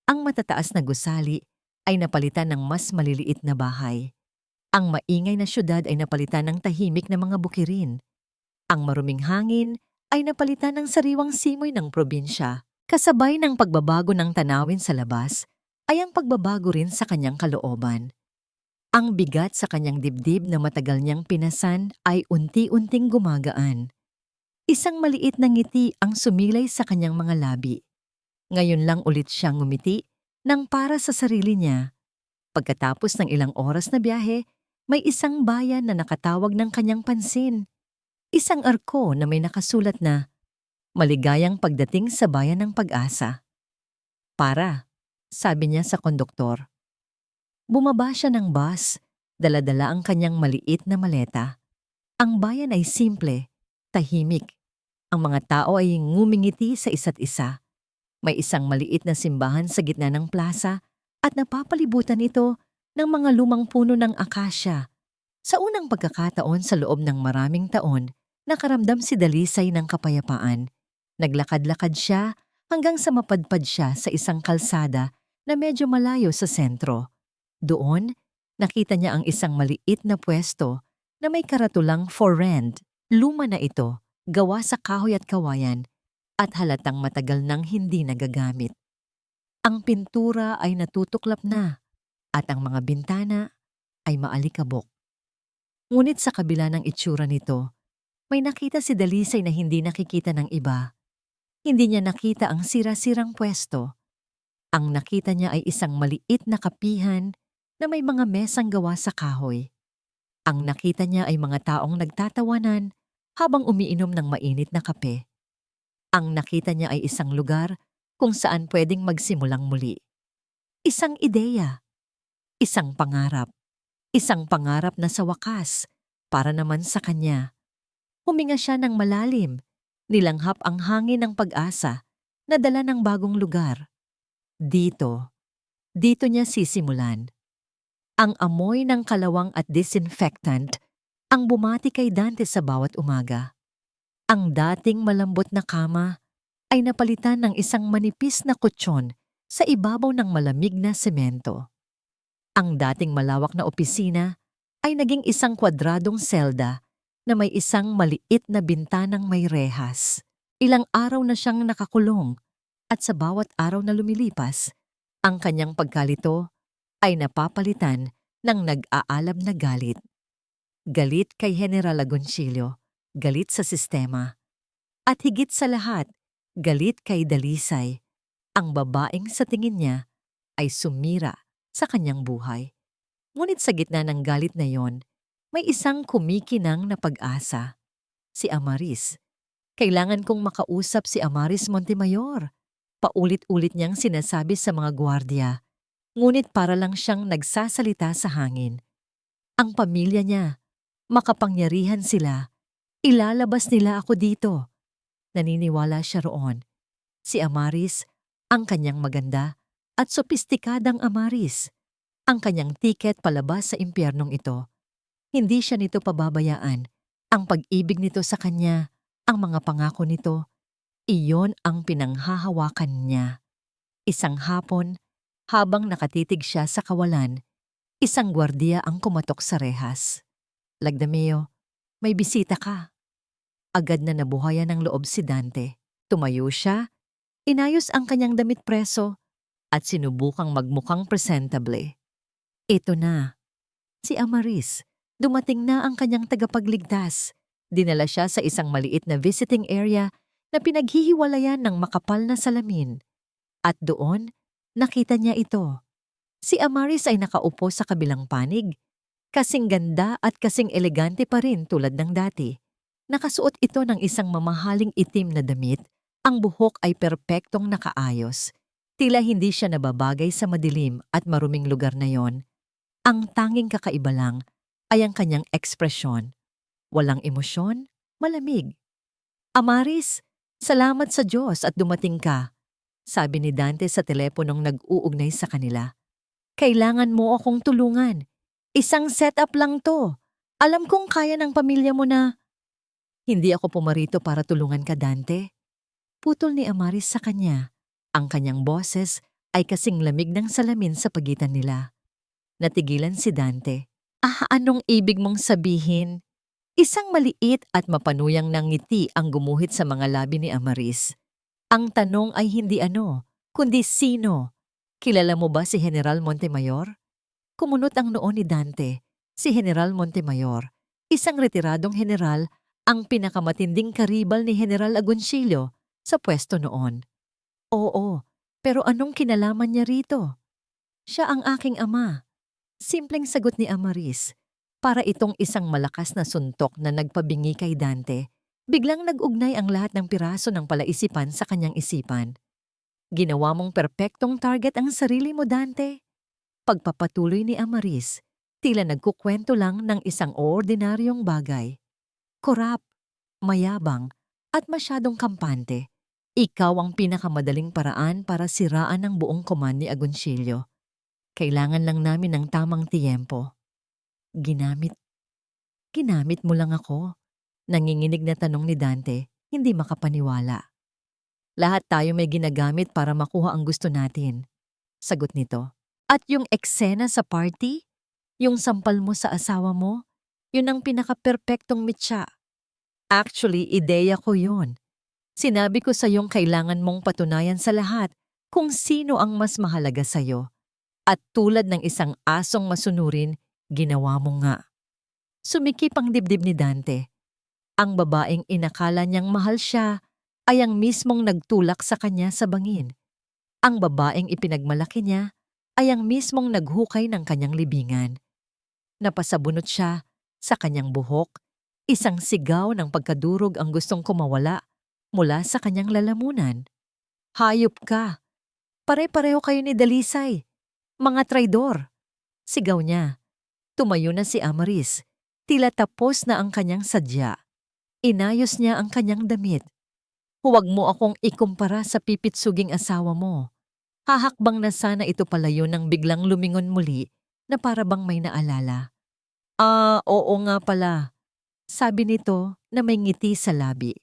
Ang matataas na gusali ay napalitan ng mas maliliit na bahay. Ang maingay na syudad ay napalitan ng tahimik na mga bukirin. Ang maruming hangin ay napalitan ng sariwang simoy ng probinsya. Kasabay ng pagbabago ng tanawin sa labas, ay ang pagbabago rin sa kanyang kalooban. Ang bigat sa kanyang dibdib na matagal niyang pinasan ay unti-unting gumagaan. Isang maliit na ngiti ang sumilay sa kanyang mga labi. Ngayon lang ulit siyang ngumiti nang para sa sarili niya. Pagkatapos ng ilang oras na biyahe, may isang bayan na nakatawag ng kanyang pansin. Isang arko na may nakasulat na, "Maligayang pagdating sa bayan ng pag-asa." "Para," sabi niya sa konduktor. Bumaba siya ng bus, dala-dala ang kanyang maliit na maleta. Ang bayan ay simple, tahimik. Ang mga tao ay ngumingiti sa isa't isa. May isang maliit na simbahan sa gitna ng plaza at napapalibutan ito ng mga lumang puno ng akasya. Sa unang pagkakataon sa loob ng maraming taon, nakaramdam si Dalisay ng kapayapaan. Naglakad-lakad siya hanggang sa mapadpad siya sa isang kalsada na medyo malayo sa sentro. Doon, nakita niya ang isang maliit na pwesto na may karatulang "For rent." Luma na ito, gawa sa kahoy at kawayan, at halatang matagal nang hindi nagagamit. Ang pintura ay natutuklap na, at ang mga bintana ay maalikabok. Ngunit sa kabila ng itsura nito, may nakita si Dalisay na hindi nakikita ng iba. Hindi niya nakita ang sira-sirang pwesto. Ang nakita niya ay isang maliit na kapihan na may mga mesang gawa sa kahoy. Ang nakita niya ay mga taong nagtatawanan habang umiinom ng mainit na kape. Ang nakita niya ay isang lugar kung saan pwedeng magsimulang muli. Isang ideya, isang pangarap na sa wakas, para naman sa kanya. Huminga siya ng malalim, nilanghap ang hangin ng pag-asa na dala ng bagong lugar. Dito niya sisimulan. Ang amoy ng kalawang at disinfectant ang bumati kay Dante sa bawat umaga. Ang dating malambot na kama ay napalitan ng isang manipis na kutsyon sa ibabaw ng malamig na semento. Ang dating malawak na opisina ay naging isang kwadradong selda na may isang maliit na bintanang may rehas. Ilang araw na siyang nakakulong, At sa bawat araw na lumilipas, ang kanyang pagkalito ay napapalitan ng nag-aalab na galit. Galit kay General Agoncillo, galit sa sistema, at higit sa lahat, galit kay Dalisay, ang babaeng sa tingin niya ay sumira sa kanyang buhay. Ngunit sa gitna ng galit na yon, may isang kumikinang na pag-asa. Si Amaris. Kailangan kong makausap si Amaris Montemayor. Paulit-ulit niyang sinasabi sa mga gwardiya, ngunit para lang siyang nagsasalita sa hangin. Ang pamilya niya, makapangyarihan sila. Ilalabas nila ako dito. Naniniwala siya roon. Si Amaris, ang kanyang maganda at sopistikadang Amaris. Ang kanyang tiket palabas sa impyernong ito. Hindi siya nito pababayaan. Ang pag-ibig nito sa kanya, ang mga pangako nito, iyon ang pinanghahawakan niya. Isang hapon, habang nakatitig siya sa kawalan, isang gwardiya ang kumatok sa rehas. Lagdameo, may bisita ka. Agad na nabuhayan ng loob si Dante. Tumayo siya, inayos ang kanyang damit preso, at sinubukang magmukhang presentable. Ito na. Si Amaris. Dumating na ang kanyang tagapagligtas. Dinala siya sa isang maliit na visiting area na pinaghihiwalayan ng makapal na salamin. At doon, nakita niya ito. Si Amaris ay nakaupo sa kabilang panig. Kasing ganda at kasing elegante pa rin tulad ng dati. Nakasuot ito ng isang mamahaling itim na damit. Ang buhok ay perpektong nakaayos. Tila hindi siya nababagay sa madilim at maruming lugar na yon. Ang tanging kakaiba lang ay ang kanyang ekspresyon. Walang emosyon, malamig. Amaris, salamat sa Diyos at dumating ka, sabi ni Dante sa teleponong nag-uugnay sa kanila. Kailangan mo akong tulungan. Isang setup lang to. Alam kong kaya ng pamilya mo na. Hindi ako pumarito para tulungan ka, Dante. Putol ni Amaris sa kanya. Ang kanyang boses ay kasing lamig ng salamin sa pagitan nila. Natigilan si Dante. Anong ibig mong sabihin? Isang maliit at mapanuyang ng ngiti ang gumuhit sa mga labi ni Amaris. Ang tanong ay hindi ano, kundi sino. Kilala mo ba si General Montemayor? Kumunot ang noo ni Dante. Si General Montemayor, isang retiradong general, ang pinakamatinding karibal ni General Agoncillo sa pwesto noon. Oo, pero anong kinalaman niya rito? Siya ang aking ama. Simpleng sagot ni Amaris. Para itong isang malakas na suntok na nagpabingi kay Dante, biglang nag-ugnay ang lahat ng piraso ng palaisipan sa kanyang isipan. Ginawa mong perpektong target ang sarili mo, Dante. Pagpapatuloy ni Amaris, tila nagkukwento lang ng isang ordinaryong bagay. Korap, mayabang, at masyadong kampante. Ikaw ang pinakamadaling paraan para siraan ang buong command ni Agoncillo. Kailangan lang namin ng tamang tiyempo. Ginamit mo lang ako. Nanginginig na tanong ni Dante, hindi makapaniwala. Lahat tayo may ginagamit para makuha ang gusto natin. Sagot nito. At yung eksena sa party? Yung sampal mo sa asawa mo? Yun ang pinaka-perpektong mitya. Actually, ideya ko yun. Sinabi ko sa iyong kailangan mong patunayan sa lahat kung sino ang mas mahalaga sa iyo. At tulad ng isang asong masunurin, ginawa mo nga. Sumikip ang dibdib ni Dante. Ang babaeng inakala niyang mahal siya ay ang mismong nagtulak sa kanya sa bangin. Ang babaeng ipinagmalaki niya ay ang mismong naghukay ng kanyang libingan. Napasabunot siya sa kanyang buhok. Isang sigaw ng pagkadurog ang gustong kumawala mula sa kanyang lalamunan. Hayop ka! Pare-pareho kayo ni Dalisay. Mga traidor! Sigaw niya. Tumayo na si Amaris. Tila tapos na ang kanyang sadya. Inayos niya ang kanyang damit. Huwag mo akong ikumpara sa pipitsuging asawa mo. Hahakbang na sana ito palayo nang biglang lumingon muli na para bang may naalala. Oo nga pala. Sabi nito na may ngiti sa labi.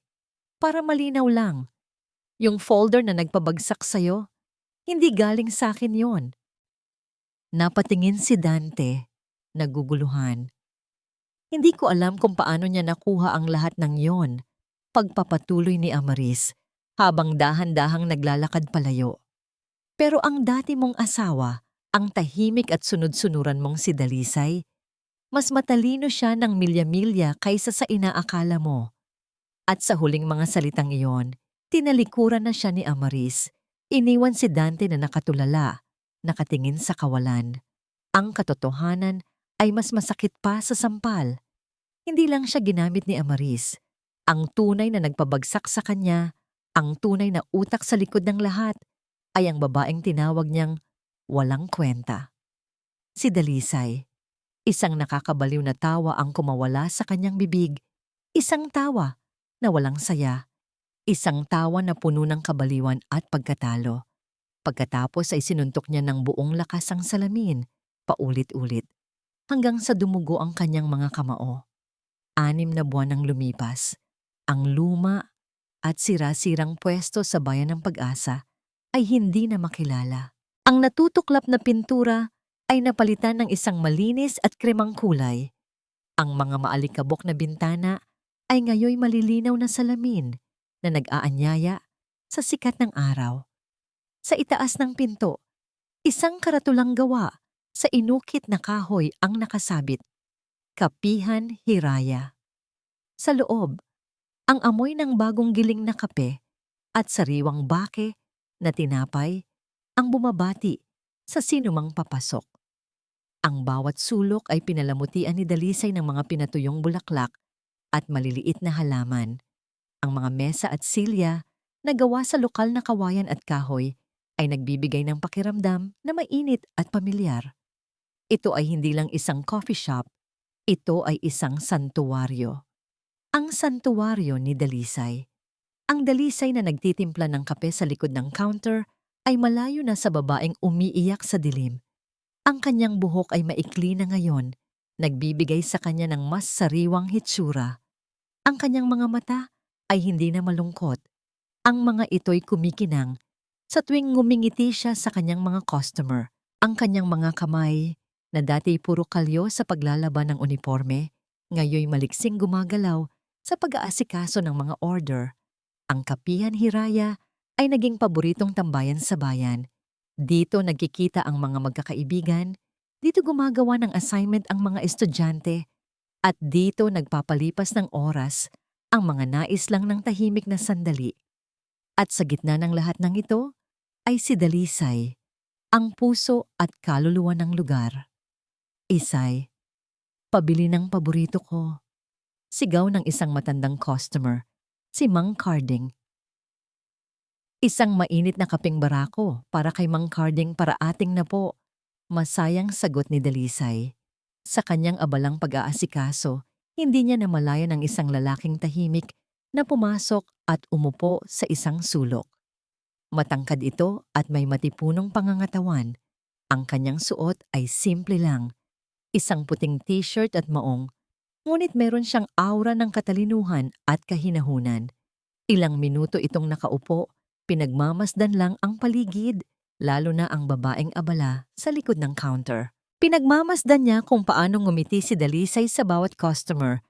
Para malinaw lang. Yung folder na nagpabagsak sa'yo, hindi galing sa akin yon. Napatingin si Dante, naguguluhan. Hindi ko alam kung paano niya nakuha ang lahat ng yon. Pagpapatuloy ni Amaris, habang dahan-dahang naglalakad palayo. Pero ang dati mong asawa, ang tahimik at sunod-sunuran mong si Dalisay, mas matalino siya ng milya-milya kaysa sa inaakala mo. At sa huling mga salitang iyon, tinalikuran na siya ni Amaris. Iniwan si Dante na nakatulala, nakatingin sa kawalan. Ang katotohanan ay mas masakit pa sa sampal. Hindi lang siya ginamit ni Amaris. Ang tunay na nagpabagsak sa kanya, ang tunay na utak sa likod ng lahat, ay ang babaeng tinawag niyang walang kwenta. Si Dalisay. Isang nakakabaliw na tawa ang kumawala sa kanyang bibig. Isang tawa na walang saya. Isang tawa na puno ng kabaliwan at pagkatalo. Pagkatapos ay sinuntok niya ng buong lakas ang salamin, paulit-ulit, hanggang sa dumugo ang kanyang mga kamao. 6 na buwan nang lumipas. Ang luma at sira-sirang pwesto sa Bayan ng Pag-asa ay hindi na makilala. Ang natutuklap na pintura ay napalitan ng isang malinis at kremang kulay. Ang mga maalikabok na bintana ay ngayoy malilinaw na salamin na nag-aanyaya sa sikat ng araw. Sa itaas ng pinto, isang karatulang gawa sa inukit na kahoy ang nakasabit. Kapihan Hiraya. Sa loob, ang amoy ng bagong giling na kape at sariwang bake na tinapay ang bumabati sa sinumang papasok. Ang bawat sulok ay pinalamutian ni Dalisay ng mga pinatuyong bulaklak at maliliit na halaman. Ang mga mesa at silya na gawa sa lokal na kawayan at kahoy ay nagbibigay ng pakiramdam na mainit at pamilyar. Ito ay hindi lang isang coffee shop, ito ay isang santuwaryo. Ang santuwaryo ni Dalisay. Ang Dalisay na nagtitimpla ng kape sa likod ng counter ay malayo na sa babaeng umiiyak sa dilim. Ang kanyang buhok ay maikli na ngayon, nagbibigay sa kanya ng mas sariwang hitsura. Ang kanyang mga mata ay hindi na malungkot. Ang mga ito'y kumikinang sa tuwing ngumingiti siya sa kanyang mga customer. Ang kanyang mga kamay, na dati puro kalyo sa paglalaban ng uniforme, ngayoy maliksing gumagalaw sa pag-aasikaso ng mga order. Ang Kapihan Hiraya ay naging paboritong tambayan sa bayan. Dito nagkikita ang mga magkakaibigan, dito gumagawa ng assignment ang mga estudyante, at dito nagpapalipas ng oras ang mga nais lang ng tahimik na sandali. At sa gitna ng lahat ng ito ay si Dalisay, ang puso at kaluluwa ng lugar. Isay, pabili ng paborito ko. Sigaw ng isang matandang customer, si Mang Carding. Isang mainit na kapeng barako para kay Mang Carding para ating na po. Masayang sagot ni Dalisay. Sa kanyang abalang pag-aasikaso, hindi niya namalayan ang isang lalaking tahimik na pumasok at umupo sa isang sulok. Matangkad ito at may matipunong pangangatawan. Ang kanyang suot ay simple lang. Isang puting t-shirt at maong, ngunit meron siyang aura ng katalinuhan at kahinahunan. Ilang minuto itong nakaupo, pinagmamasdan lang ang paligid, lalo na ang babaeng abala sa likod ng counter. Pinagmamasdan niya kung paano ngumiti si Dalisay sa bawat customer,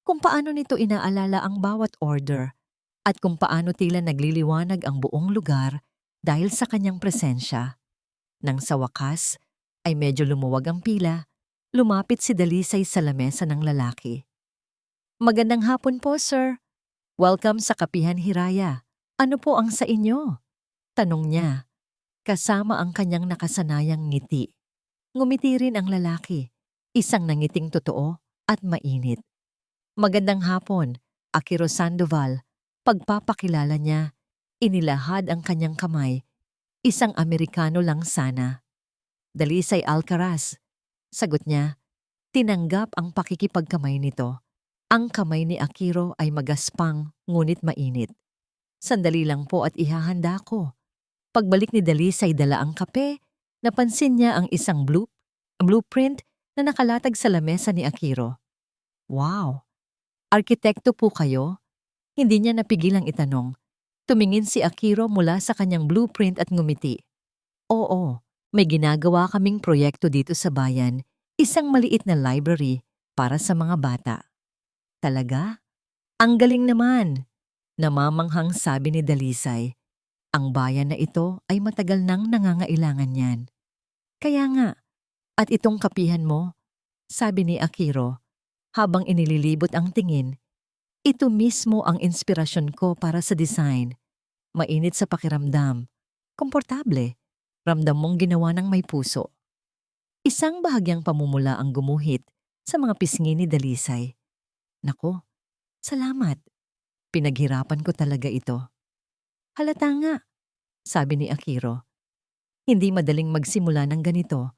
kung paano nito inaalala ang bawat order, at kung paano tila nagliliwanag ang buong lugar dahil sa kanyang presensya. Nang sa wakas ay medyo lumuwag ang pila, lumapit si Dalisay sa lamesa ng lalaki. "Magandang hapon po, sir. Welcome sa Kapihan Hiraya. Ano po ang sa inyo?" Tanong niya, kasama ang kanyang nakasanayang ngiti. Ngumiti rin ang lalaki, isang nangiting totoo at mainit. "Magandang hapon, Akiro Sandoval." Pagpapakilala niya, inilahad ang kanyang kamay. "Isang Amerikano lang sana." "Dalisay Alcaraz." Sagot niya, tinanggap ang pakikipagkamay nito. Ang kamay ni Akiro ay magaspang ngunit mainit. "Sandali lang po at ihahanda ko." Pagbalik ni Dalisay dala ang kape, napansin niya ang isang blueprint na nakalatag sa lamesa ni Akiro. "Wow! Arkitekto po kayo?" Hindi niya napigilang itanong. Tumingin si Akiro mula sa kanyang blueprint at ngumiti. "Oo, may ginagawa kaming proyekto dito sa bayan, isang maliit na library para sa mga bata." "Talaga? Ang galing naman." Namamanghang sabi ni Dalisay, ang bayan na ito ay matagal nang nangangailangan niyan. Kaya nga, at itong kapihan mo, sabi ni Akiro, habang inililibot ang tingin, ito mismo ang inspirasyon ko para sa design. Mainit sa pakiramdam, komportable, ramdam mong ginawa ng may puso. Isang bahagyang pamumula ang gumuhit sa mga pisngi ni Dalisay. Nako, salamat. Pinaghirapan ko talaga ito. Halata nga, sabi ni Akiro. Hindi madaling magsimula ng ganito,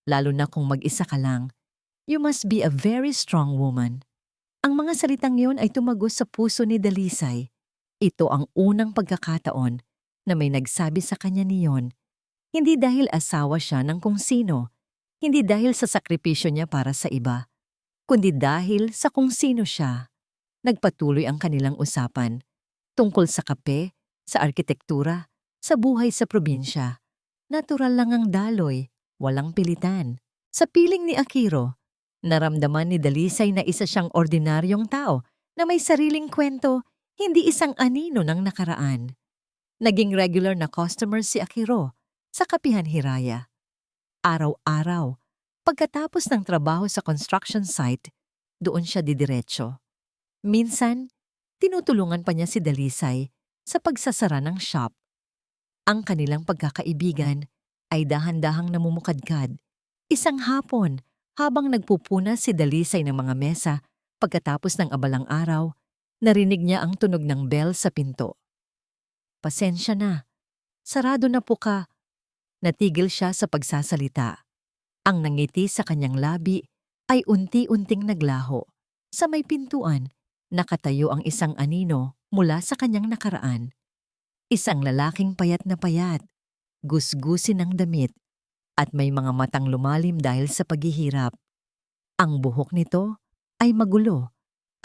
lalo na kung mag-isa ka lang. You must be a very strong woman. Ang mga salitang yon ay tumagos sa puso ni Dalisay. Ito ang unang pagkakataon na may nagsabi sa kanya niyon, hindi dahil asawa siya ng kung sino, hindi dahil sa sakripisyo niya para sa iba, kundi dahil sa kung sino siya. Nagpatuloy ang kanilang usapan tungkol sa kape, sa arkitektura, sa buhay sa probinsya. Natural lang ang daloy, walang pilitan. Sa piling ni Akiro, naramdaman ni Dalisay na isa siyang ordinaryong tao na may sariling kwento, hindi isang anino ng nakaraan. Naging regular na customer si Akiro sa Kapihan Hiraya. Araw-araw, pagkatapos ng trabaho sa construction site, doon siya didiretso. Minsan, tinutulungan pa niya si Dalisay sa pagsasara ng shop. Ang kanilang pagkakaibigan ay dahan-dahang namumukadkad. Isang hapon, habang nagpupuna si Dalisay ng mga mesa, pagkatapos ng abalang araw, narinig niya ang tunog ng bell sa pinto. Pasensya na, sarado na po ka. Natigil siya sa pagsasalita. Ang nangiti sa kanyang labi ay unti-unting naglaho. Sa may pintuan, nakatayo ang isang anino mula sa kanyang nakaraan. Isang lalaking payat na payat, gusgusin ng damit, at may mga matang lumalim dahil sa paghihirap. Ang buhok nito ay magulo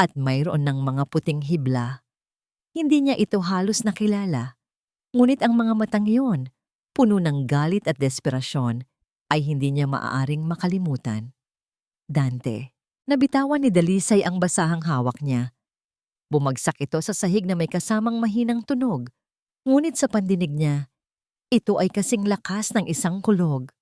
at mayroon ng mga puting hibla. Hindi niya ito halos nakilala, ngunit ang mga matang iyon, puno ng galit at desperasyon, ay hindi niya maaaring makalimutan. Dante. Nabitawan ni Dalisay ang basahang hawak niya. Bumagsak ito sa sahig na may kasamang mahinang tunog, ngunit sa pandinig niya, ito ay kasing lakas ng isang kulog.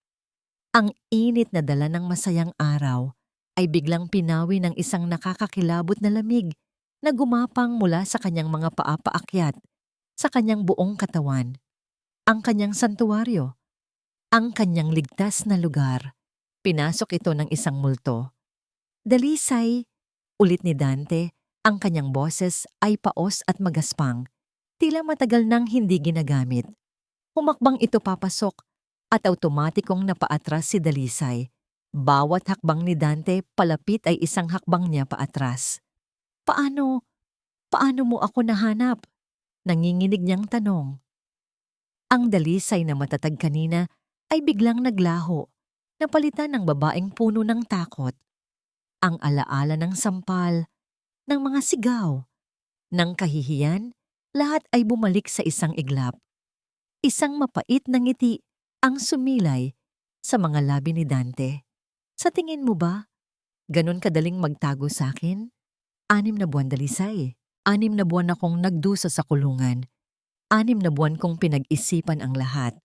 Ang init na dala ng masayang araw ay biglang pinawi ng isang nakakakilabot na lamig na gumapang mula sa kanyang mga paa paakyat sa kanyang buong katawan. Ang kanyang santuwaryo, ang kanyang ligtas na lugar. Pinasok ito ng isang multo. Dalisay, ulit ni Dante, ang kanyang boses ay paos at magaspang, tila matagal nang hindi ginagamit. Humakbang ito papasok at automatikong napaatras si Dalisay. Bawat hakbang ni Dante palapit ay isang hakbang niya paatras. Paano mo ako nahanap? Nanginginig niyang tanong. Ang Dalisay na matatag kanina ay biglang naglaho, napalitan ng babaeng puno ng takot. Ang alaala ng sampal, ng mga sigaw, ng kahihiyan, lahat ay bumalik sa isang iglap. Isang mapait na ngiti ang sumilay sa mga labi ni Dante. Sa tingin mo ba, ganun kadaling magtago sa akin? 6 na buwan, Dalisay. 6 na buwan akong nagdusa sa kulungan. 6 na buwan kong pinag-isipan ang lahat.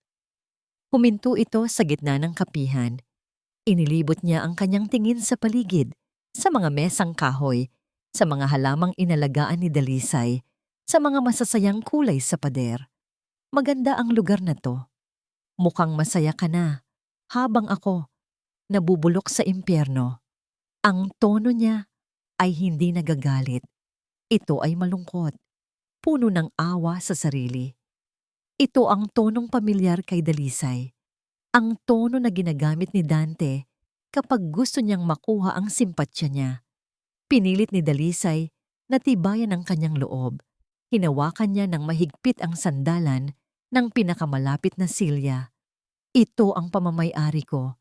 Huminto ito sa gitna ng kapihan. Inilibot niya ang kanyang tingin sa paligid, sa mga mesang kahoy, sa mga halamang inalagaan ni Dalisay, sa mga masasayang kulay sa pader. Maganda ang lugar na to. Mukhang masaya ka na, habang ako, nabubulok sa impyerno. Ang tono niya ay hindi nagagalit. Ito ay malungkot, puno ng awa sa sarili. Ito ang tonong pamilyar kay Dalisay. Ang tono na ginagamit ni Dante kapag gusto niyang makuha ang simpatsya niya. Pinilit ni Dalisay na tibayan ang kanyang loob. Hinawakan niya ng mahigpit ang sandalan ng pinakamalapit na silya. Ito ang pamamay-ari ko,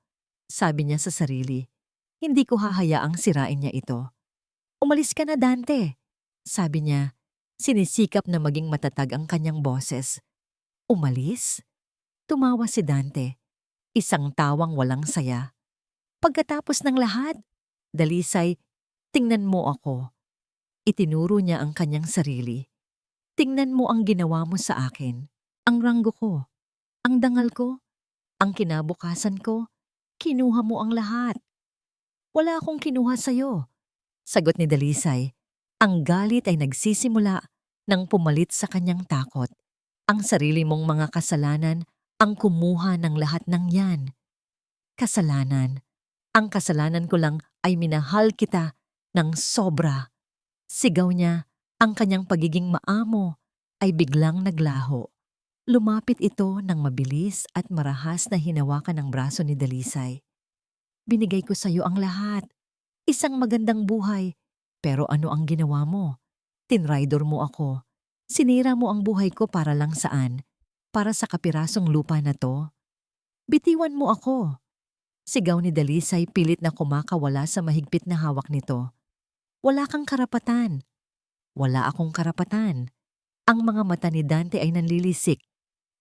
sabi niya sa sarili. Hindi ko hahayaang sirain niya ito. Umalis ka na, Dante, sabi niya. Sinisikap na maging matatag ang kanyang boses. Umalis? Tumawa si Dante. Isang tawang walang saya. Pagkatapos ng lahat, Dalisay, tingnan mo ako. Itinuro niya ang kanyang sarili. Tingnan mo ang ginawa mo sa akin. Ang ranggo ko, ang dangal ko, ang kinabukasan ko, kinuha mo ang lahat. Wala akong kinuha sa'yo. Sagot ni Dalisay. Ang galit ay nagsisimula nang pumalit sa kanyang takot. Ang sarili mong mga kasalanan ang kumuha ng lahat ng yan. Kasalanan. Ang kasalanan ko lang ay minahal kita ng sobra. Sigaw niya, ang kanyang pagiging maamo ay biglang naglaho. Lumapit ito ng mabilis at marahas na hinawakan ng braso ni Dalisay. Binigay ko sa iyo ang lahat. Isang magandang buhay. Pero ano ang ginawa mo? Tinraidor mo ako. Sinira mo ang buhay ko para lang saan? Para sa kapirasong lupa na to? Bitiwan mo ako. Sigaw ni Dalisay pilit na kumakawala sa mahigpit na hawak nito. Wala kang karapatan. Wala akong karapatan. Ang mga mata ni Dante ay nanlilisik.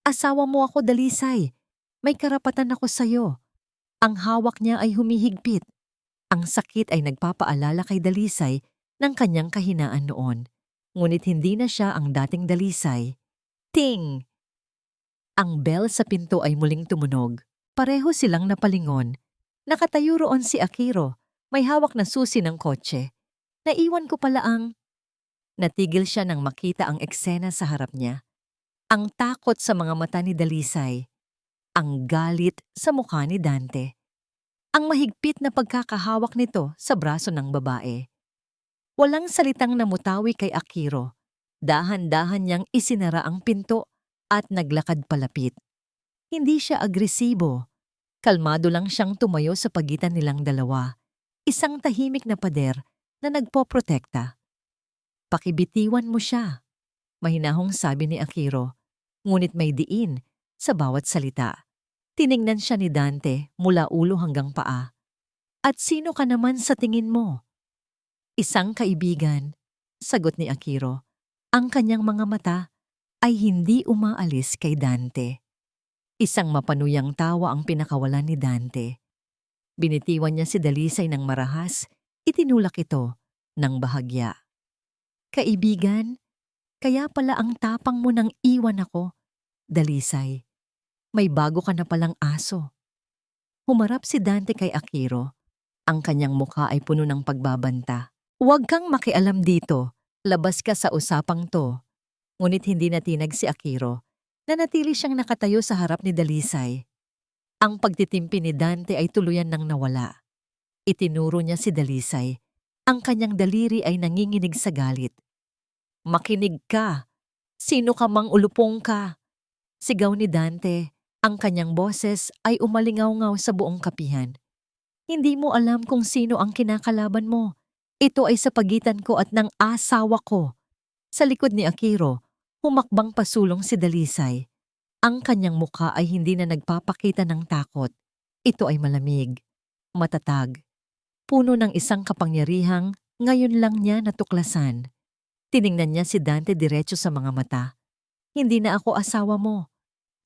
Asawa mo ako, Dalisay. May karapatan ako sa'yo. Ang hawak niya ay humihigpit. Ang sakit ay nagpapaalala kay Dalisay ng kanyang kahinaan noon. Ngunit hindi na siya ang dating Dalisay. Ting! Ang bell sa pinto ay muling tumunog. Pareho silang napalingon. Nakatayo roon si Akiro. May hawak na susi ng kotse. Naiwan ko pala ang... Natigil siya nang makita ang eksena sa harap niya. Ang takot sa mga mata ni Dalisay. Ang galit sa mukha ni Dante. Ang mahigpit na pagkakahawak nito sa braso ng babae. Walang salitang namutawi kay Akiro. Dahan-dahan niyang isinara ang pinto at naglakad palapit. Hindi siya agresibo. Kalmado lang siyang tumayo sa pagitan nilang dalawa. Isang tahimik na pader na nagpoprotekta. Pakibitiwan mo siya, mahinahong sabi ni Akiro. Ngunit may diin sa bawat salita. Tiningnan siya ni Dante mula ulo hanggang paa. At sino ka naman sa tingin mo? Isang kaibigan, sagot ni Akiro. Ang kanyang mga mata ay hindi umaalis kay Dante. Isang mapanuyang tawa ang pinakawalan ni Dante. Binitiwan niya si Dalisay ng marahas, itinulak ito ng bahagya. Kaibigan, kaya pala ang tapang mo nang iwan ako, Dalisay. May bago ka na palang aso. Humarap si Dante kay Akiro. Ang kanyang mukha ay puno ng pagbabanta. Huwag kang makialam dito. Labas ka sa usapang to. Ngunit hindi natinag si Akiro. Nanatili siyang nakatayo sa harap ni Dalisay. Ang pagtitimpi ni Dante ay tuluyan nang nawala. Itinuro niya si Dalisay. Ang kanyang daliri ay nanginginig sa galit. Makinig ka. Sino ka mang ulupong ka? Sigaw ni Dante. Ang kanyang boses ay umalingaw-ngaw sa buong kapihan. Hindi mo alam kung sino ang kinakalaban mo. Ito ay sa pagitan ko at ng asawa ko. Sa likod ni Akiro, humakbang pasulong si Dalisay. Ang kanyang mukha ay hindi na nagpapakita ng takot. Ito ay malamig, matatag, puno ng isang kapangyarihang ngayon lang niya natuklasan. Tiningnan niya si Dante diretso sa mga mata. Hindi na ako asawa mo,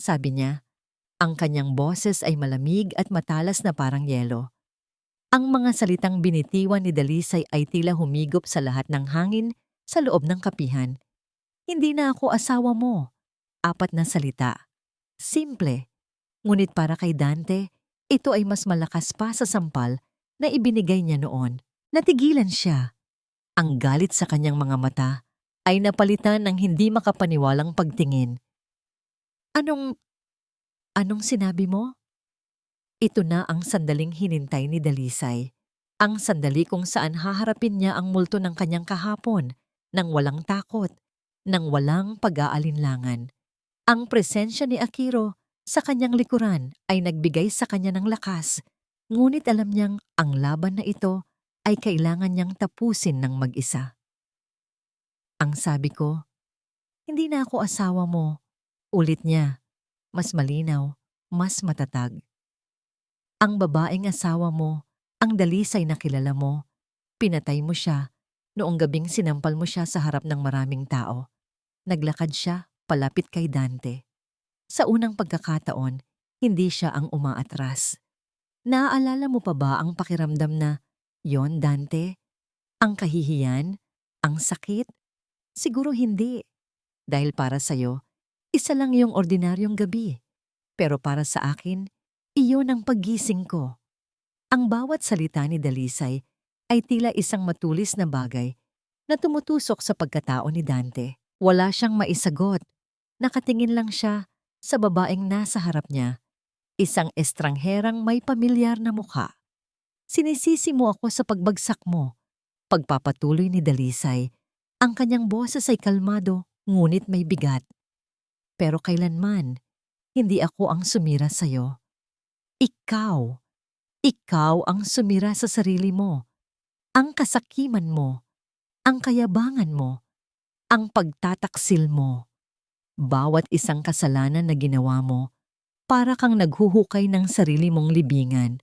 sabi niya. Ang kanyang boses ay malamig at matalas na parang yelo. Ang mga salitang binitiwan ni Dalisay ay tila humigop sa lahat ng hangin sa loob ng kapihan. Hindi na ako asawa mo. 4 na salita. Simple. Ngunit para kay Dante, ito ay mas malakas pa sa sampal na ibinigay niya noon. Natigilan siya. Ang galit sa kanyang mga mata ay napalitan ng hindi makapaniwalang pagtingin. Anong sinabi mo? Ito na ang sandaling hinintay ni Dalisay. Ang sandali kung saan haharapin niya ang multo ng kanyang kahapon, nang walang takot, nang walang pag-aalinlangan. Ang presensya ni Akiro sa kanyang likuran ay nagbigay sa kanya ng lakas, ngunit alam niyang ang laban na ito ay kailangan niyang tapusin ng mag-isa. Ang sabi ko, hindi na ako asawa mo. Ulit niya, mas malinaw, mas matatag. Ang babaeng asawa mo, ang Dalisay na kilala mo, pinatay mo siya noong gabing sinampal mo siya sa harap ng maraming tao. Naglakad siya palapit kay Dante. Sa unang pagkakataon, hindi siya ang umaatras. Naaalala mo pa ba ang pakiramdam na, yon Dante? Ang kahihiyan? Ang sakit? Siguro hindi. Dahil para sa'yo, isa lang yung ordinaryong gabi. Pero para sa akin, iyon ang paggising ko. Ang bawat salita ni Dalisay ay tila isang matulis na bagay na tumutusok sa pagkatao ni Dante. Wala siyang maisagot. Nakatingin lang siya sa babaeng nasa harap niya, isang estrangherang may pamilyar na mukha. Sinisisi mo ako sa pagbagsak mo. Pagpapatuloy ni Dalisay, ang kanyang boses ay kalmado ngunit may bigat. Pero kailanman, hindi ako ang sumira sa'yo. Ikaw. Ikaw ang sumira sa sarili mo. Ang kasakiman mo. Ang kayabangan mo. Ang pagtataksil mo. Bawat isang kasalanan na ginawa mo, para kang naghuhukay ng sarili mong libingan.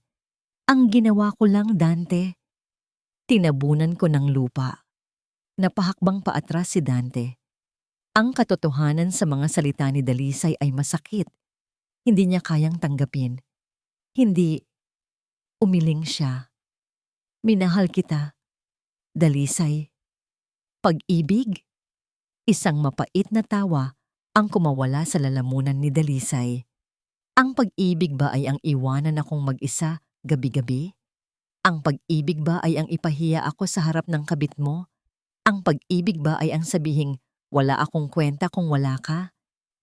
Ang ginawa ko lang, Dante. Tinabunan ko ng lupa. Napahakbang paatras si Dante. Ang katotohanan sa mga salita ni Dalisay ay masakit. Hindi niya kayang tanggapin. Hindi. Umiling siya. Minahal kita. Dalisay. Pag-ibig? Isang mapait na tawa ang kumawala sa lalamunan ni Dalisay. Ang pag-ibig ba ay ang iwanan akong mag-isa gabi-gabi? Ang pag-ibig ba ay ang ipahiya ako sa harap ng kabit mo? Ang pag-ibig ba ay ang sabihing wala akong kwenta kung wala ka?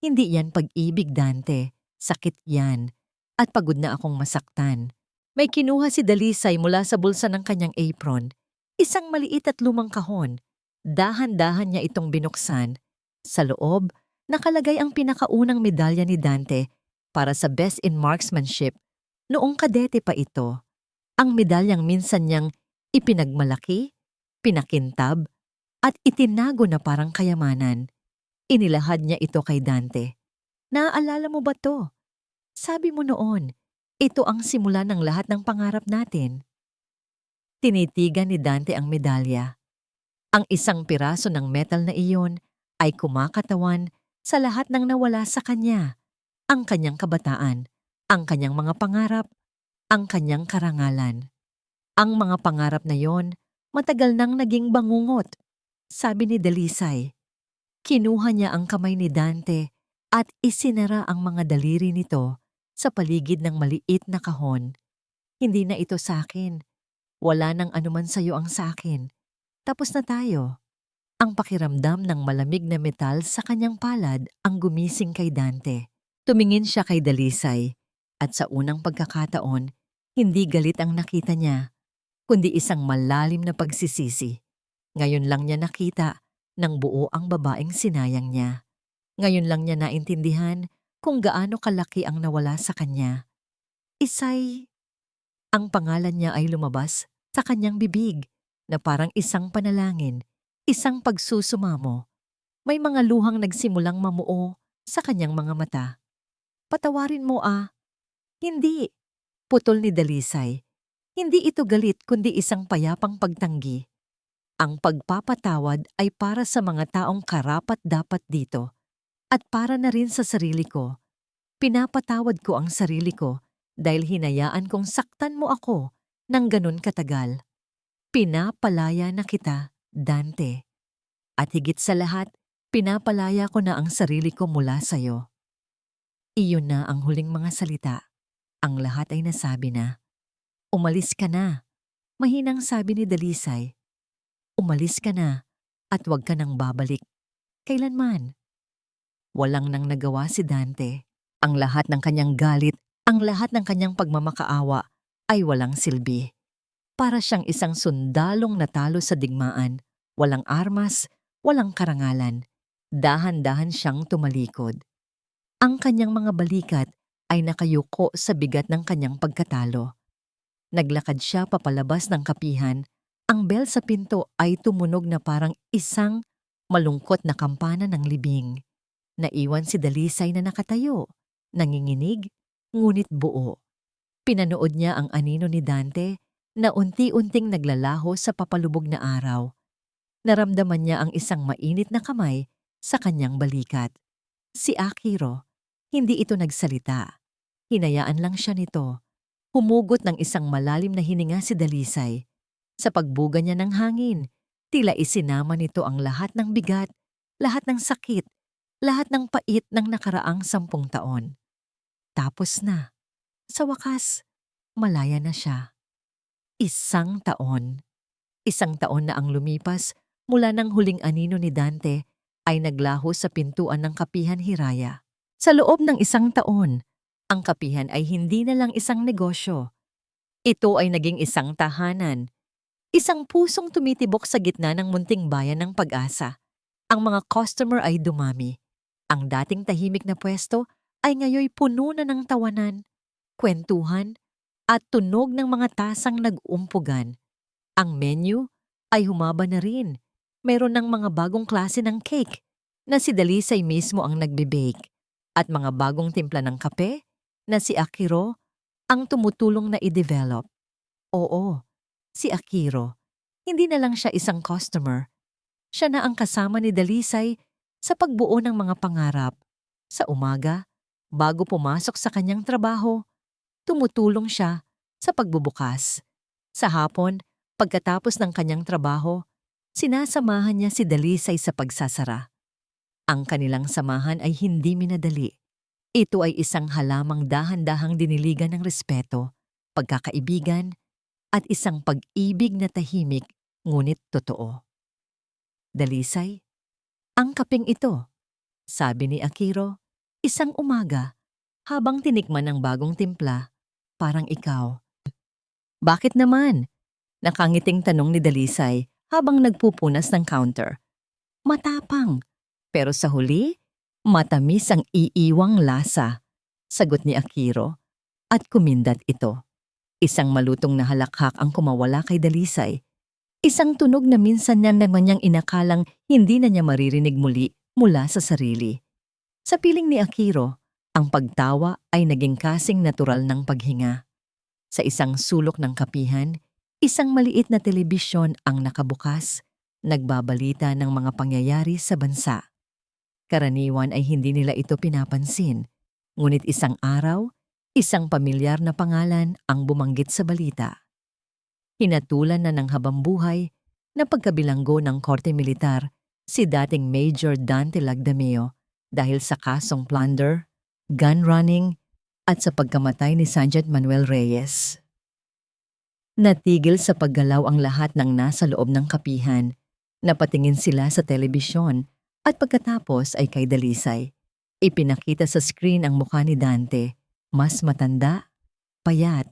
Hindi yan pag-ibig, Dante. Sakit yan. At pagod na akong masaktan. May kinuha si Dalisay mula sa bulsa ng kanyang apron. Isang maliit at lumang kahon. Dahan-dahan niya itong binuksan. Sa loob, nakalagay ang pinakaunang medalya ni Dante para sa Best in Marksmanship. Noong kadete pa ito. Ang medalyang minsan niyang ipinagmalaki, pinakintab, at itinago na parang kayamanan. Inilahad niya ito kay Dante. Naaalala mo ba to? Sabi mo noon, ito ang simula ng lahat ng pangarap natin. Tinitigan ni Dante ang medalya. Ang isang piraso ng metal na iyon ay kumakatawan sa lahat ng nawala sa kanya. Ang kanyang kabataan, ang kanyang mga pangarap, ang kanyang karangalan. Ang mga pangarap na yon matagal nang naging bangungot. Sabi ni Dalisay. Kinuha niya ang kamay ni Dante at isinara ang mga daliri nito sa paligid ng maliit na kahon. Hindi na ito sa akin. Wala nang anuman sa'yo ang sa akin. Tapos na tayo. Ang pakiramdam ng malamig na metal sa kanyang palad ang gumising kay Dante. Tumingin siya kay Dalisay at sa unang pagkakataon, hindi galit ang nakita niya, kundi isang malalim na pagsisisi. Ngayon lang niya nakita ng buo ang babaeng sinayang niya. Ngayon lang niya naintindihan kung gaano kalaki ang nawala sa kanya. Isay, ang pangalan niya ay lumabas sa kanyang bibig na parang isang panalangin, isang pagsusumamo. May mga luhang nagsimulang mamuo sa kanyang mga mata. Patawarin mo Hindi. Putol ni Dalisay. Hindi ito galit kundi isang payapang pagtanggi. Ang pagpapatawad ay para sa mga taong karapat-dapat dito at para na rin sa sarili ko. Pinapatawad ko ang sarili ko dahil hinayaan kong saktan mo ako ng ganun katagal. Pinapalaya na kita, Dante. At higit sa lahat, pinapalaya ko na ang sarili ko mula sa'yo. Iyon na ang huling mga salita. Ang lahat ay nasabi na. Umalis ka na. Mahinang sabi ni Dalisay. Umalis ka na at huwag ka nang babalik. Kailanman. Walang nang nagawa si Dante. Ang lahat ng kanyang galit, ang lahat ng kanyang pagmamakaawa ay walang silbi. Para siyang isang sundalong natalo sa digmaan. Walang armas, walang karangalan. Dahan-dahan siyang tumalikod. Ang kanyang mga balikat ay nakayuko sa bigat ng kanyang pagkatalo. Naglakad siya papalabas ng kapihan. Ang bell sa pinto ay tumunog na parang isang malungkot na kampana ng libing. Naiwan si Dalisay na nakatayo, nanginginig, ngunit buo. Pinanood niya ang anino ni Dante na unti-unting naglalaho sa papalubog na araw. Naramdaman niya ang isang mainit na kamay sa kanyang balikat. Si Akiro, hindi ito nagsalita. Hinayaan lang siya nito. Humugot ng isang malalim na hininga si Dalisay. Sa pagbuga niya ng hangin, tila isinama nito ang lahat ng bigat, lahat ng sakit, lahat ng pait ng nakaraang 10 taon. Tapos na. Sa wakas, malaya na siya. 1 taon. 1 taon na ang lumipas mula nang huling anino ni Dante ay naglaho sa pintuan ng Kapihan Hiraya. Sa loob ng 1 taon, ang kapihan ay hindi na lang isang negosyo. Ito ay naging isang tahanan. Isang pusong tumitibok sa gitna ng munting bayan ng Pag-asa. Ang mga customer ay dumami. Ang dating tahimik na pwesto ay ngayoy puno na ng tawanan, kwentuhan, at tunog ng mga tasang nag-umpugan. Ang menu ay humaba na rin. Mayroon ng mga bagong klase ng cake na si Dalisay mismo ang nagbe-bake at mga bagong timpla ng kape na si Akiro ang tumutulong na i-develop. Oo, si Akiro. Hindi na lang siya isang customer. Siya na ang kasama ni Dalisay sa pagbuo ng mga pangarap. Sa umaga, bago pumasok sa kanyang trabaho, tumutulong siya sa pagbubukas. Sa hapon, pagkatapos ng kanyang trabaho, sinasamahan niya si Dalisay sa pagsasara. Ang kanilang samahan ay hindi minadali. Ito ay isang halamang dahan-dahang diniligan ng respeto, pagkakaibigan, at isang pag-ibig na tahimik ngunit totoo. Dalisay, ang kapeng ito, sabi ni Akiro, isang umaga, habang tinikman ng bagong timpla, parang ikaw. Bakit naman? Nakangiting tanong ni Dalisay habang nagpupunas ng counter. Matapang, pero sa huli, matamis ang iiwang lasa, sagot ni Akiro, at kumindat ito. Isang malutong na halakhak ang kumawala kay Dalisay. Isang tunog na minsan niya naman niyang inakalang hindi na niya maririnig muli mula sa sarili. Sa piling ni Akiro, ang pagtawa ay naging kasing natural ng paghinga. Sa isang sulok ng kapihan, isang maliit na telebisyon ang nakabukas, nagbabalita ng mga pangyayari sa bansa. Karaniwan ay hindi nila ito pinapansin, ngunit isang araw, isang pamilyar na pangalan ang bumanggit sa balita. Hinatulan na ng habambuhay na pagkabilanggo ng korte militar si dating Major Dante Lagdameo dahil sa kasong plunder, gun running, at sa pagkamatay ni Sergeant Manuel Reyes. Natigil sa paggalaw ang lahat ng nasa loob ng kapihan. Napatingin sila sa telebisyon at pagkatapos ay kay Dalisay. Ipinakita sa screen ang mukha ni Dante, mas matanda, payat,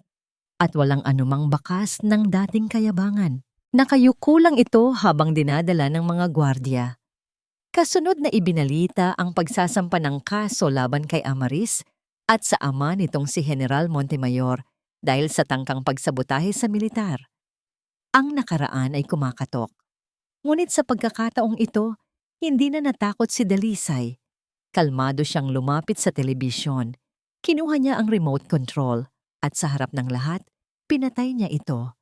at walang anumang bakas ng dating kayabangan. Nakayuko lang ito habang dinadala ng mga gwardya. Kasunod na ibinalita ang pagsasampa ng kaso laban kay Amaris at sa ama nitong si General Montemayor dahil sa tangkang pagsabotahe sa militar. Ang nakaraan ay kumakatok. Ngunit sa pagkakataong ito, hindi na natakot si Dalisay. Kalmado siyang lumapit sa telebisyon. Kinuha niya ang remote control at sa harap ng lahat, pinatay niya ito.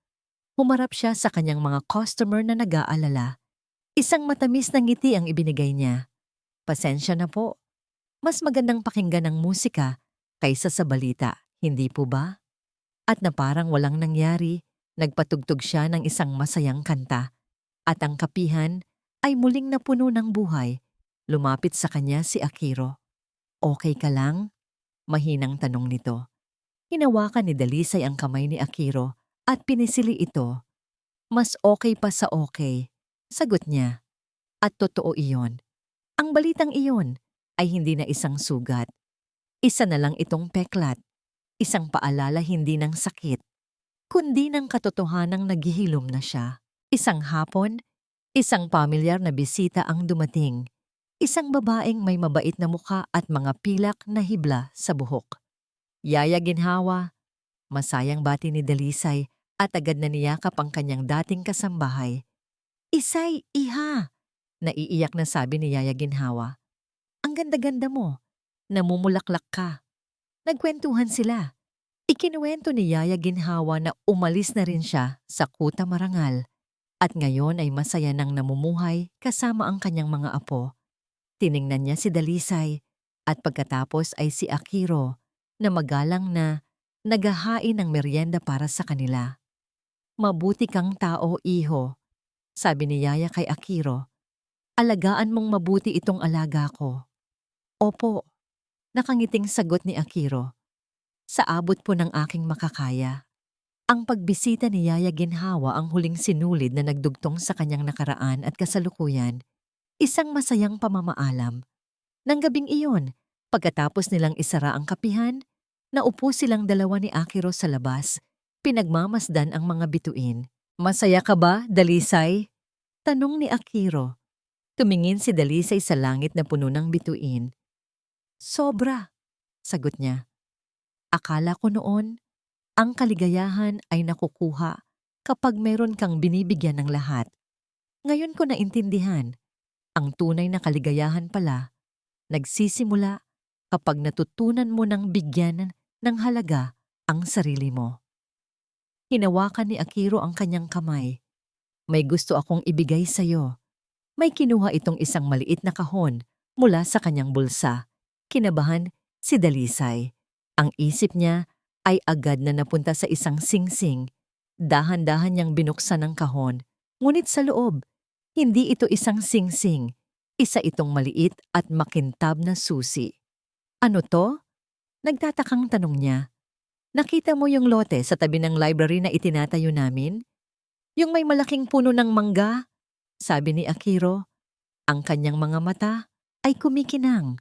Humarap siya sa kanyang mga customer na nag-aalala. Isang matamis na ngiti ang ibinigay niya. Pasensya na po. Mas magandang pakinggan ang musika kaysa sa balita, hindi po ba? At na parang walang nangyari, nagpatugtog siya ng isang masayang kanta. At ang kapihan ay muling napuno ng buhay. Lumapit sa kanya si Akiro. Okay ka lang? Mahinang tanong nito. Hinawakan ni Dalisay ang kamay ni Akiro at pinisili ito. Mas okay pa sa okay, sagot niya. At totoo iyon. Ang balitang iyon ay hindi na isang sugat. Isa na lang itong peklat. Isang paalala hindi ng sakit, kundi ng katotohanang naghihilom na siya. Isang hapon, isang pamilyar na bisita ang dumating. Isang babaeng may mabait na mukha at mga pilak na hibla sa buhok. Yaya Ginhawa, masayang bati ni Dalisay at agad na niyakap ang kanyang dating kasambahay. Isay, iha! Naiiyak na sabi ni Yaya Ginhawa. Ang ganda-ganda mo. Namumulaklak ka. Nagkwentuhan sila. Ikinuwento ni Yaya Ginhawa na umalis na rin siya sa Kuta Marangal at ngayon ay masaya nang namumuhay kasama ang kanyang mga apo. Tiningnan niya si Dalisay at pagkatapos ay si Akiro na magalang na naghahain ng merienda para sa kanila. Mabuti kang tao, iho, sabi ni Yaya kay Akiro. Alagaan mong mabuti itong alaga ko. Opo, nakangiting sagot ni Akiro. Sa abot po ng aking makakaya. Ang pagbisita ni Yaya Ginhawa ang huling sinulid na nagdugtong sa kanyang nakaraan at kasalukuyan, isang masayang pamamaalam. Nang gabing iyon, pagkatapos nilang isara ang kapihan, naupo silang dalawa ni Akiro sa labas, pinagmamasdan ang mga bituin. Masaya ka ba, Dalisay? Tanong ni Akiro. Tumingin si Dalisay sa langit na puno ng bituin. Sobra, sagot niya. Akala ko noon, ang kaligayahan ay nakukuha kapag meron kang binibigyan ng lahat. Ngayon ko naintindihan, ang tunay na kaligayahan pala, nagsisimula kapag natutunan mo ng bigyan ng halaga ang sarili mo. Hinawakan ni Akiro ang kanyang kamay. May gusto akong ibigay sa'yo. May kinuha itong isang maliit na kahon mula sa kanyang bulsa. Kinabahan si Dalisay. Ang isip niya ay agad na napunta sa isang singsing. Dahan-dahan niyang binuksan ang kahon. Ngunit sa loob, hindi ito isang singsing. Isa itong maliit at makintab na susi. Ano to? Nagtatakang tanong niya. Nakita mo yung lote sa tabi ng library na itinatayo namin? Yung may malaking puno ng mangga? Sabi ni Akiro. Ang kanyang mga mata ay kumikinang.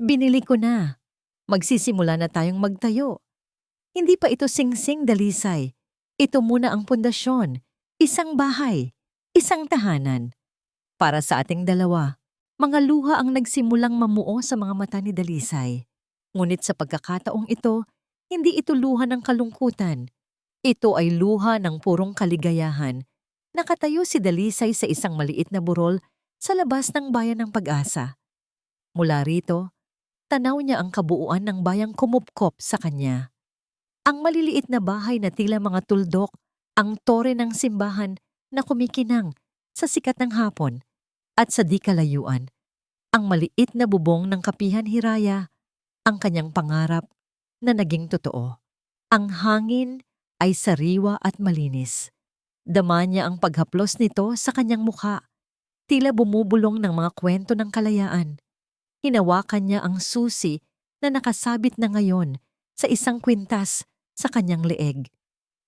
Binili ko na. Magsisimula na tayong magtayo. Hindi pa ito singsing, Dalisay. Ito muna ang pundasyon. Isang bahay. Isang tahanan. Para sa ating dalawa, mga luha ang nagsimulang mamuo sa mga mata ni Dalisay. Ngunit sa pagkakataong ito, hindi ito luha ng kalungkutan. Ito ay luha ng purong kaligayahan. Nakatayo si Dalisay sa isang maliit na burol sa labas ng bayan ng Pag-asa. Mula rito, tanaw niya ang kabuuan ng bayang kumupkop sa kanya. Ang maliliit na bahay na tila mga tuldok, ang tore ng simbahan na kumikinang sa sikat ng hapon at sa di kalayuan, ang maliit na bubong ng Kapihan Hiraya, ang kanyang pangarap na naging totoo. Ang hangin ay sariwa at malinis. Dama niya ang paghaplos nito sa kanyang mukha, tila bumubulong ng mga kwento ng kalayaan. Hinawakan niya ang susi na nakasabit na ngayon sa isang kwintas sa kanyang leeg.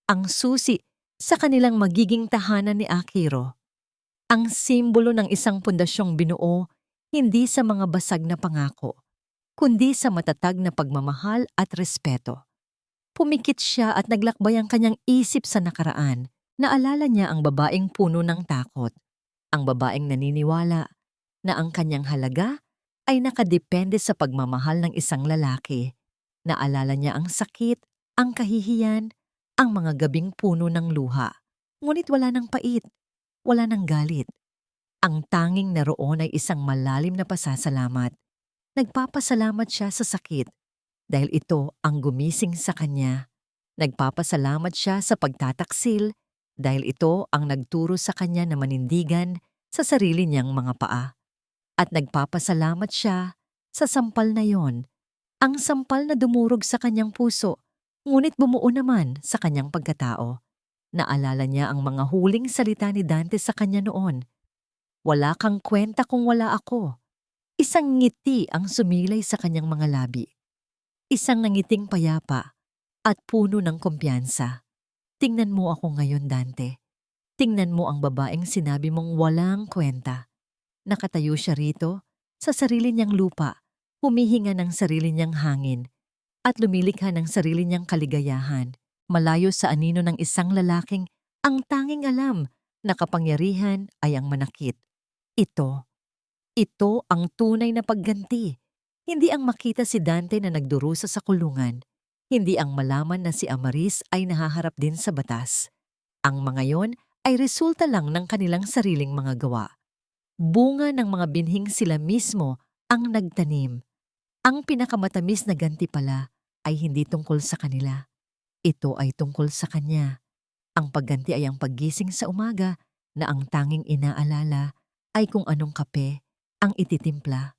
Ang susi sa kanilang magiging tahanan ni Akiro. Ang simbolo ng isang pundasyong binuo hindi sa mga basag na pangako, kundi sa matatag na pagmamahal at respeto. Pumikit siya at naglakbay ang kanyang isip sa nakaraan. Naalala niya ang babaeng puno ng takot, ang babaeng naniniwala na ang kanyang halaga ay nakadepende sa pagmamahal ng isang lalaki. Naalala niya ang sakit, ang kahihiyan, ang mga gabing puno ng luha. Ngunit wala ng pait, wala ng galit. Ang tanging naroon ay isang malalim na pasasalamat. Nagpapasalamat siya sa sakit dahil ito ang gumising sa kanya. Nagpapasalamat siya sa pagtataksil dahil ito ang nagturo sa kanya na manindigan sa sarili niyang mga paa. At nagpapasalamat siya sa sampal na yon, ang sampal na dumurog sa kanyang puso, ngunit bumuo naman sa kanyang pagkatao. Naalala niya ang mga huling salita ni Dante sa kanya noon. Wala kang kwenta kung wala ako. Isang ngiti ang sumilay sa kanyang mga labi. Isang nangiting payapa at puno ng kumpiyansa. Tingnan mo ako ngayon, Dante. Tingnan mo ang babaeng sinabi mong walang kwenta. Nakatayo siya rito sa sarili niyang lupa, humihinga ng sarili niyang hangin, at lumilikha ng sarili niyang kaligayahan, malayo sa anino ng isang lalaking ang tanging alam na kapangyarihan ay ang manakit. Ito ang tunay na pagganti. Hindi ang makita si Dante na nagdurusa sa kulungan. Hindi ang malaman na si Amaris ay nahaharap din sa batas. Ang mga yon ay resulta lang ng kanilang sariling mga gawa. Bunga ng mga binhing sila mismo ang nagtanim. Ang pinakamatamis na ganti pala ay hindi tungkol sa kanila. Ito ay tungkol sa kanya. Ang pagganti ay ang paggising sa umaga na ang tanging inaalala ay kung anong kape ang ititimpla.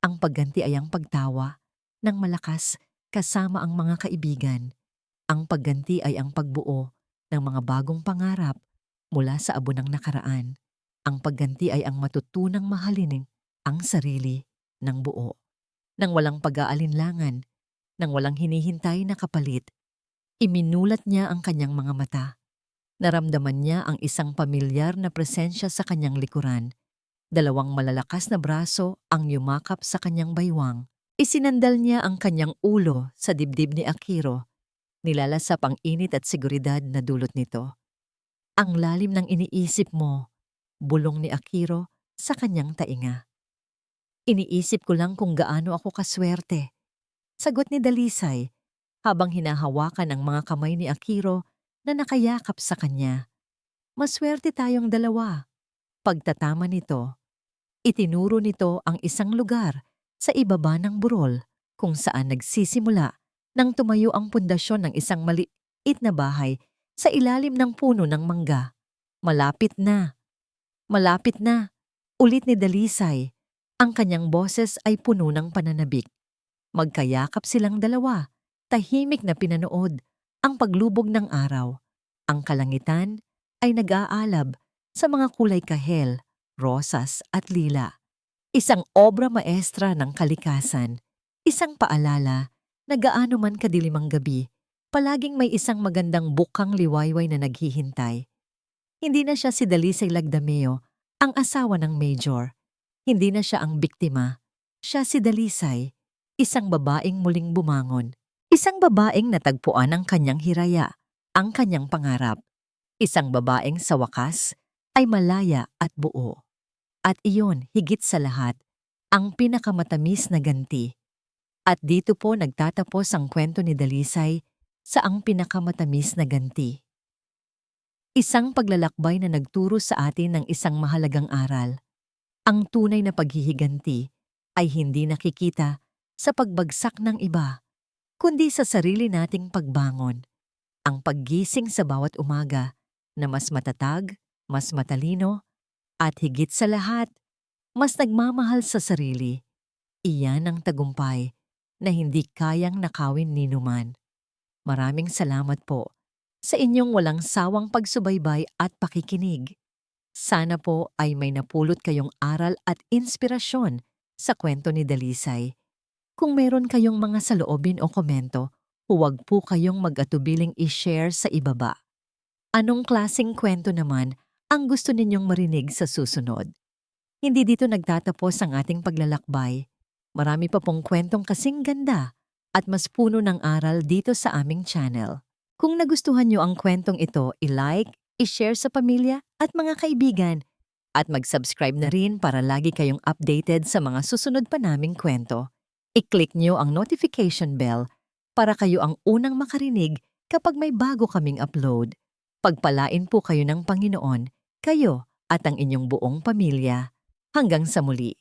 Ang pagganti ay ang pagtawa ng malakas kasama ang mga kaibigan. Ang pagganti ay ang pagbuo ng mga bagong pangarap mula sa abo ng nakaraan. Ang pagganti ay ang matutunang mahalin ang sarili ng buo. Nang walang pag-aalinlangan, nang walang hinihintay na kapalit, iminulat niya ang kanyang mga mata. Naramdaman niya ang isang pamilyar na presensya sa kanyang likuran. Dalawang malalakas na braso ang yumakap sa kanyang baywang. Isinandal niya ang kanyang ulo sa dibdib ni Akiro, nilalasap ang init at seguridad na dulot nito. Ang lalim ng iniisip mo, bulong ni Akiro sa kanyang tainga. Iniisip ko lang kung gaano ako kaswerte, sagot ni Dalisay habang hinahawakan ang mga kamay ni Akiro na nakayakap sa kanya. Maswerte tayong dalawa. Pagtatama nito, itinuro nito ang isang lugar sa ibaba ng burol kung saan nagsisimula nang tumayo ang pundasyon ng isang maliit na bahay sa ilalim ng puno ng mangga. Malapit na. Malapit na. Ulit ni Dalisay. Ang kanyang boses ay puno ng pananabik. Magkayakap silang dalawa, tahimik na pinanood ang paglubog ng araw. Ang kalangitan ay nag-aalab sa mga kulay kahel, rosas at lila. Isang obra maestra ng kalikasan, isang paalala na gaano man kadilim ang gabi, palaging may isang magandang bukang liwayway na naghihintay. Hindi na siya si Dalisay Lagdameo, ang asawa ng Major. Hindi na siya ang biktima. Siya si Dalisay, isang babaeng muling bumangon. Isang babaeng natagpuan ang kanyang hiraya, ang kanyang pangarap. Isang babaeng sa wakas ay malaya at buo. At iyon, higit sa lahat, ang pinakamatamis na ganti. At dito po nagtatapos ang kwento ni Dalisay sa ang pinakamatamis na ganti. Isang paglalakbay na nagturo sa atin ng isang mahalagang aral. Ang tunay na paghihiganti ay hindi nakikita sa pagbagsak ng iba, kundi sa sarili nating pagbangon. Ang paggising sa bawat umaga na mas matatag, mas matalino, at higit sa lahat, mas nagmamahal sa sarili. Iyan ang tagumpay na hindi kayang nakawin ni numan. Maraming salamat po sa inyong walang sawang pagsubaybay at pakikinig. Sana po ay may napulot kayong aral at inspirasyon sa kwento ni Dalisay. Kung meron kayong mga saloobin o komento, huwag po kayong mag-atubiling i-share sa ibaba. Anong klaseng kwento naman ang gusto ninyong marinig sa susunod? Hindi dito nagtatapos ang ating paglalakbay. Marami pa pong kwentong kasing ganda at mas puno ng aral dito sa aming channel. Kung nagustuhan nyo ang kwentong ito, i-like, i-share sa pamilya at mga kaibigan at mag-subscribe na rin para lagi kayong updated sa mga susunod pa naming kwento. I-click nyo ang notification bell para kayo ang unang makarinig kapag may bago kaming upload. Pagpalain po kayo ng Panginoon, kayo at ang inyong buong pamilya. Hanggang sa muli.